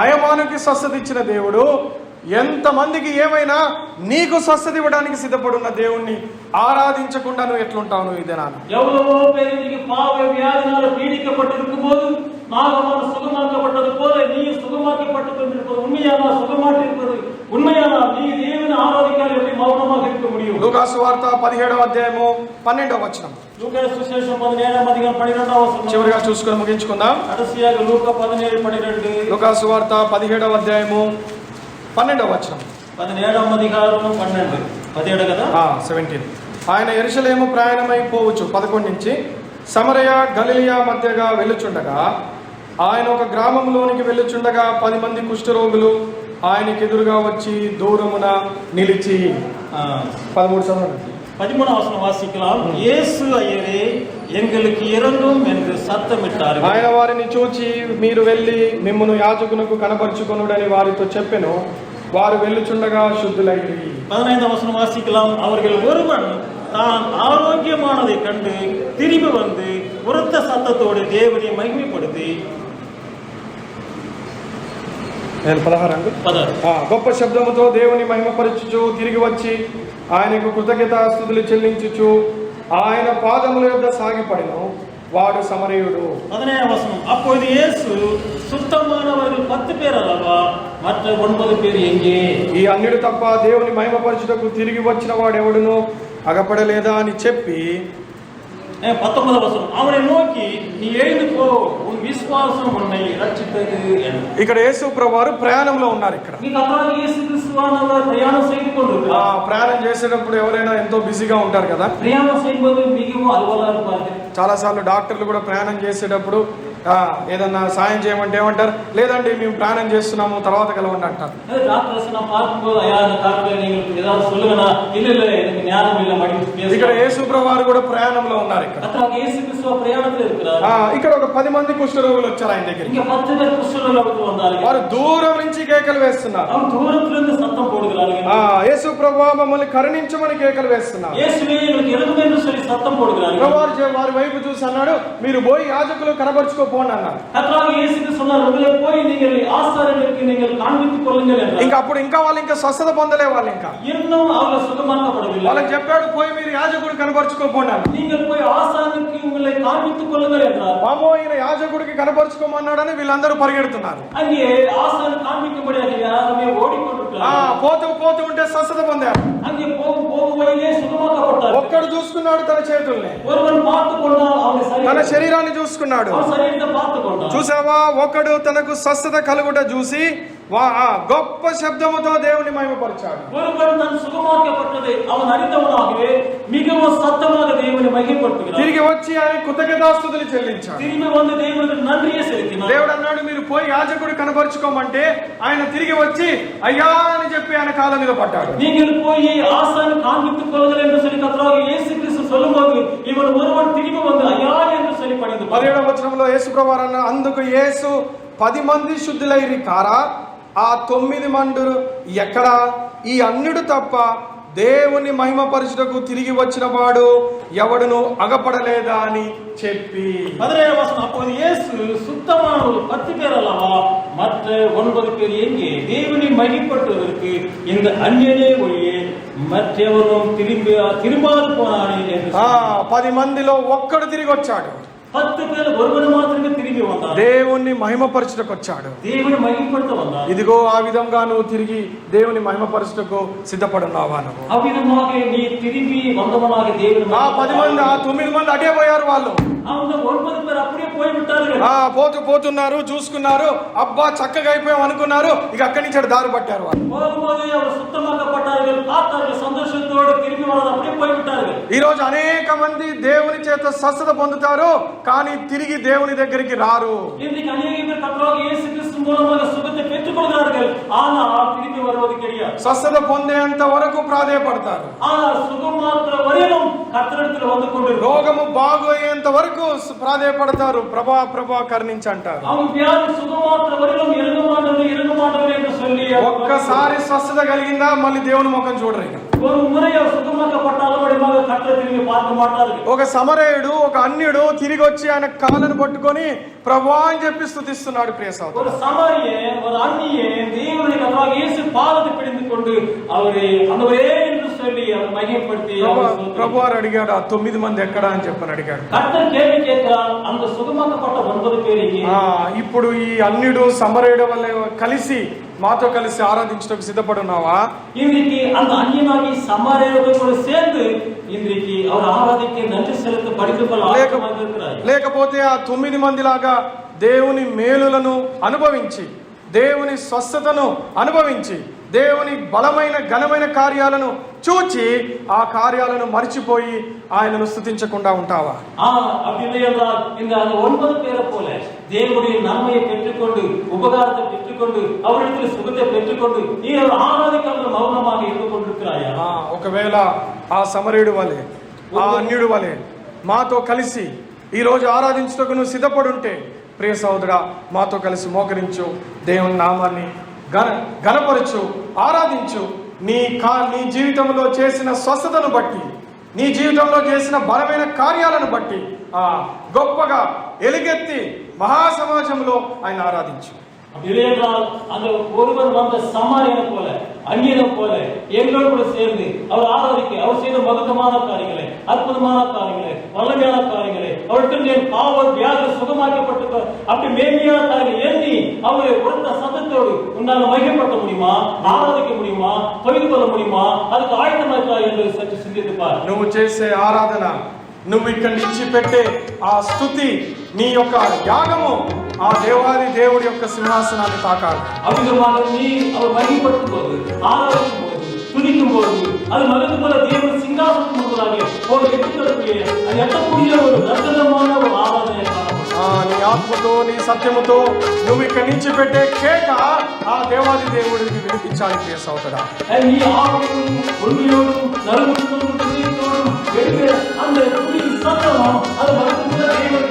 నయమానుకి స్వస్థత ఇచ్చిన దేవుడు ఎంత మందికి ఏమైనా నీకు స్వస్థత ఇవ్వడానికి సిద్ధపడున్న దేవుణ్ణి ఆరాధించకుండా నువ్వు ఎట్లుంటావు? నువ్వు ఇదేనా?
எவ்வளவோ பேர் இன்னைக்கு பாவ வியாதினால பீடிக்கப்பட்டிருக்கும் போது நாகமான சுகமாக்கப்பட்டது போல நீ சுகமாக்கப்பட்டு கொண்டிருப்பது உண்மையான சுகமாட்டு இருப்பது உண்மையான நீ தேவனை ஆராதிக்காத எப்படி மௌனமாக இருக்க முடியும்?
లూకాసు వార్త 17వ అధ్యాయము 12వ వచనం.
లూకా సువిశేషం 17వ అధ్యాయం 12వ వచనం
చివరిగా చూసుకొని ముగించుకుందాం.
కడసియాగా లూకా 17:12.
లూకాసు వార్త 17వ అధ్యాయము 12వ వచనం.
17వ అధ్యాయం 12 17 కదా
17. ఆయన యెరూషలేము ప్రయాణమైపోవచ్చు 11 నుంచి సమరయ గలిలయ మధ్యగా వెళ్ళుచుండగా ఆయన ఒక గ్రామంలోనికి వెళ్ళుచుండగా 10 మంది కుష్ఠరోగులు ఆయనకి ఎదురుగా వచ్చి దూరమున నిలిచి
13వ వచనం వాసిக்கலாம். యేసు అయ్యరే ఎంగలికి ఇరంగం என்று సత్తమిట్టారు.
ఆయన వారిని చూచి మీరు వెళ్ళి మిమ్మును యాజకునకు కనబరుచుకొనుడని వారితో చెప్పెను. వారు వెళ్ళుచుండగా శుద్ధులైరి.
15వ వచనం వాసిக்கலாம். அவர்கள் ஒருவன் தான் ஆரோக்கியமானதை கண்டு திரும்பி வந்து உரத்த சத்தத்தோடு தேவனை மகிமைப்படுத்தி
16 గొప్ప శబ్దముతో దేవుని మహిమపరచుచు తిరిగి వచ్చి ఆయనకు కృతజ్ఞతాస్తుతులు చెల్లించుచు ఆయన పాదముల యొద్ద సాగిపడెను. వాడు సమరయుడు.
17వ వచనం. அப்பொழுது இயேசு சுத்தமானவர்கள் 10 பேர் அல்லவா, மற்ற 9 பேர் எங்கே?
ఈ అన్యుడు తప్ప దేవుని మహిమపరచుటకు తిరిగి వచ్చిన వాడెవడును అగపడలేదా అని చెప్పి
19వ వచనం. அவனை நோக்கி நீ எழுந்து போ, உன் விசுவாசம் உன்னை ரட்சித்தது என்று.
ఇక్కడ యేసు ప్రభువారు ప్రయాణంలో ఉన్నారు. ఇక్కడ
ఈ కథలో యేసు క్రీస్తువానவர் ప్రయాణం செய்துకొண்டிருக்கிறார்.
ప్రయాణం చేసేటప్పుడు ఎవరైనా ఎంతో బిజీగా ఉంటారు కదా.
ప్రయాణం செய்யும்போது மிகவும் அலுவலா இருப்பார்கள்.
చాలా సార్లు డాక్టర్లు కూడా ప్రయాణం చేసేటప్పుడు ఏదన్నా సాయం చేయమంటే ఏమంటారు? లేదండి మేము ప్రయాణం చేస్తున్నాము, తర్వాత కలవండి అంటారు. ఇక్కడ యేసు ప్రభువారు కూడా ప్రయాణంలో ఉన్నారు. ఇక్కడ ఒక 10 మంది కుష్ఠరోగులు వచ్చారు ఆయన దగ్గర. వారు దూరం నుంచి కేకలు వేస్తున్నారు. యేసు ప్రభువా మమ్మల్ని కరుణించమని కేకలు వేస్తున్నారు. వారి వైపు చూసి అన్నాడు, మీరు పోయి యాజకులు కనబరుచుకోపోండి అన్నారు. ఇంకా అప్పుడు వాళ్ళు ఇంకా స్వస్థత పొందలే. వాళ్ళు ఇంకా వాళ్ళకి చెప్పాడు, పోయి మీరు యాజకుడు కనబరుచుకోపోండి అన్నారు. పామో ఈయన యాజకుడికి కనబరుచుకోమన్నాడని వీళ్ళందరూ పరిగెడుతున్నారు. పోతూ ఉంటే స్వస్థత పొందారు. ఒక్కడు చూసుకున్నాడు తన చేతుల్ని, తన శరీరాన్ని చూసుకున్నాడు. చూసావా, ఒకడు తనకు స్వస్థత కలుగుట చూసి గొప్ప శబ్దముతో దేవుని మహిమపరిచాడు.
ஒருவன் தன் சுகமாக்கப்பட்டதை அவன் அறிந்தவனாகவே மிகவும் சத்தமாக தேவனை மகிமைப்படுத்துகிறான்.
తిరిగి వచ్చి ఆయన కృతజ్ఞతాస్తుతులు చెల్లించాడు.
திரும்பி வந்து தேவனுக்கு நன்றியை செலுத்தினான்.
దేవుడు అన్నాడు, మీరు పోయి యాజకుడు కనపరుచుకోమంటే ఆయన తిరిగి వచ్చి అయ్యా అని చెప్పి ఆయన కాళ్ళ మీద పడ్డాడు.
நீங்கள் போய் ஆசானை காண்பித்துக் கொள்ளுங்கள் என்று சொல்லி கர்த்தராகிய இயேசு கிறிஸ்து சொல்லும்போது இவன் ஒருவன் திரும்பி வந்து ஐயா என்று சொல்லி పడింది.
17వ వచనంలో యేసు ప్రభువారు అన్న, అందుకు యేసు 10 మంది శుద్ధులైరి కారా, ఆ 9 మంది ఎక్కడ? ఈ అన్యుడు తప్ప దేవుని మహిమపరచుటకు తిరిగి వచ్చిన వాడు ఎవడును అగపడలేదా అని చెప్పి.
17వ వచనం, அப்போது இயேசு சுத்தமானவர் 10 பேர் அல்லவா, மற்ற 9 பேர் எங்கே? தேவனை மகிமைப்படுத்துவதற்கு இந்த அந்நியனே ஒழிய மற்றவரும் திரும்பாது போனானே என்று
10 మందిలో ఒక్కడు తిరిగి వచ్చాడు.
10 பேர் ஒருவன் மாத்திரமே திரும்பி வந்தான்.
దేవుణ్ణి మహిమపరచుటకు వచ్చాడు.
దేవుని మహిమపడుతూ వந்தான்.
ఇదిగో ఆ విధంగా నువ్వు తిరిగి దేవుని మహిమపరచుటకు సిద్ధపడున్నావా? నువ్వు
అవిధமாக నీ తిరిగి వందవనాக దేవుని
10 మంది 9 మంది అటే పోయారు. వాళ్ళు
அவங்க 9 பேர் அப்படியே போய் விட்டார்கள்.
పోతున్నారు, చూసుకున్నారు, అబ్బా చక్కగా అయిపోయాం అనుకున్నారు. ఇక అక్కడి నుంచి దారి పట్టారు. వాళ్ళు
போகும்போது அவர் சுத்தமாக்கப்பட்டார்கள், பார்த்தார்கள், சந்தோஷத்தோடு திரும்பி வரது அப்படியே போய் விட்டார்கள்.
ఈ రోజు అనేక మంది దేవుని చేత స్వస్థత పొందుతారు, కానీ తిరిగి దేవుని దగ్గరికి రారు.
இன்றைக்கு अनेक பேர் கர்த்தராகிய இயேசு கிறிஸ்து மூலமாக சுகத்தை பெற்றுக்கொள்கிறார்கள், ஆனால் திரும்பி வருவது கிடையாது.
స్వస్థత పొందేంత వరకు ప్రాధేయపడతారు,
ஆனால் சுகம் மாத்திர வரையிலும் கர்த்தரிடத்தில் வந்து கொண்டிருக்கிறார்கள்.
రోగము బాగోయేంత వరకు ప్రాధేయపడతారు, ప్రభా ప్రభా కరుణించి అంటారు.
அவங்க வியாதி சுகம் மாத்திர వரையிலும் இறங்க மாட்டவர் என்று சொல்லி
ఒక్కసారి స్వస్థత కలిగిందా మళ్ళీ దేవుని ముఖం చూడరు.
ஒரு முறை அவர் சுகமாக்கப்பட்டாலும் வடிவாக கர்த்தரை திரும்பி பார்க்க மாட்டார்கள்.
ఒక సమరయుడు, ఒక అన్యుడు తిరిగి వచ్చి ఆయన కాళ్ళను పట్టుకొని ప్రభువా అని చెప్పి స్తుతిస్తున్నాడు. ప్రియ సహోదరుడు,
ஒரு சமாரியன், ஒரு அந்நியன் தேவனை கர்த்தராகிய இயேசு பாதத்தை பிடித்து கொண்டு அவரை ஆண்டவரே என்று சொல்லி அவர் மகிமைப்படுத்தி
ప్రభువారు అడిగాడు, ఆ 9 మంది ఎక్కడా అని చెప్పని అడిగాడు.
கர்த்தர் கேள்வி கேட்கிறார், அந்த சுகமாக்கப்பட்ட 9 பேர் எங்கே?
ఇప్పుడు ఈ అన్యుడు సమరయుడు వల్ల కలిసి మాతో కలిసి ఆరాధించడానికి సిద్ధపడున్నావా?
இன்றைக்கு அந்த அந்நியனாகி சமாரியனோடு கூட சேர்ந்து இன்றைக்கு அவர் ஆராதிக்க நன்றி செலுத்த படித்துக்கொள்ள ஆயத்தமாக இருக்கிறார்.
లేకపోతే ఆ 9 మంది లాగా దేవుని మేలులను అనుభవించి, దేవుని స్వస్థతను అనుభవించి, దేవుని బలమైన ఘనమైన కార్యాలను చూచి ఆ కార్యాలను మర్చిపోయి ఆయనను స్తుతించకుండా ఉంటావా?
அப்படி இல்லை என்றால் இந்த அந்த 9 பேரை போல தேவனுடைய நன்மையை பெற்றுக்கொண்டு, உபகாரத்தை பெற்றுக்கொண்டு, அவரிடத்தில் சுகத்தை பெற்றுக்கொண்டு நீ ஆராதிக்காமல் மௌனமாக இருந்து கொண்டிருக்கிறாயா?
ఒకవేళ ఆ సమరయుడు వలె, ఆ అన్యుడు వలె మాతో కలిసి ఈ రోజు ఆరాధించుటకు నువ్వు సిద్ధపడుంటే, ప్రియ సహోదరా, మాతో కలిసి మోకరించు, దేవుని నామాన్ని ఘనపరచు, ఆరాధించు. నీ జీవితంలో చేసిన స్వస్థతను బట్టి, నీ జీవితంలో చేసిన బలమైన కార్యాలను బట్టి గొప్పగా ఎలుగెత్తి మహాసమాజంలో ఆయన ఆరాధించు.
அப்படி என்றால் அந்த ஒருவர் வந்த சமாரியனை போல, அந்நியனை போல எங்களோடு கூட சேர்ந்து அவர் ஆராதிக்க, அவர் செய்த மகத்தமான காரியங்களை, அற்புதமான காரியங்களை, வல்லமையான காரியங்களை, அவருக்கு பாவம் வியாதி சுகமாக்கப்பட்டு அப்படி மேன்மையான காரியங்களை ஏந்தி அவரை ஒருத்த சத்தத்தோடு உன்னால் மகிமைப்படுத்த முடியுமா? ஆராதிக்க முடியுமா? தொழில் கொள்ள முடியுமா? அதுக்கு ஆயத்தமாக என்று சற்று சிந்தித்து பார்.
నువ్వు చేసే ఆరాధన, నువ్వు ఇక్కడి నుంచి పెట్టే ఆ స్తుతి, నీ యొక్క యాగము ఆ దేవాది దేవుడి యొక్క సింహాసనాన్ని తాకాలి.
அவ்விதமாக நீ அவர் மகிமைப்படுத்தும் போது, ஆராதிக்கும் போது, துதிக்கும் போது, அது மகிழ்ந்து போல தேவன் சிங்காசனம் முன்பதாக ஒரு எட்டுக்கொள்ளக்கூடிய, அது எட்டக்கூடிய ஒரு தர்சனமான ஒரு ஆராதனை
నీ ఆత్మతో, నీ సత్యముతో నువ్వు ఇక్కడి నుంచి పెట్టే కేక ఆ దేవాది దేవుడికి వినిపించాలి. ప్రియ సహోదరా,
நீ ஆவியோடும் உண்மையோடும் நறுமணத்தோடும் அந்த சத்தம் அது மகிழ்ந்து தேவன்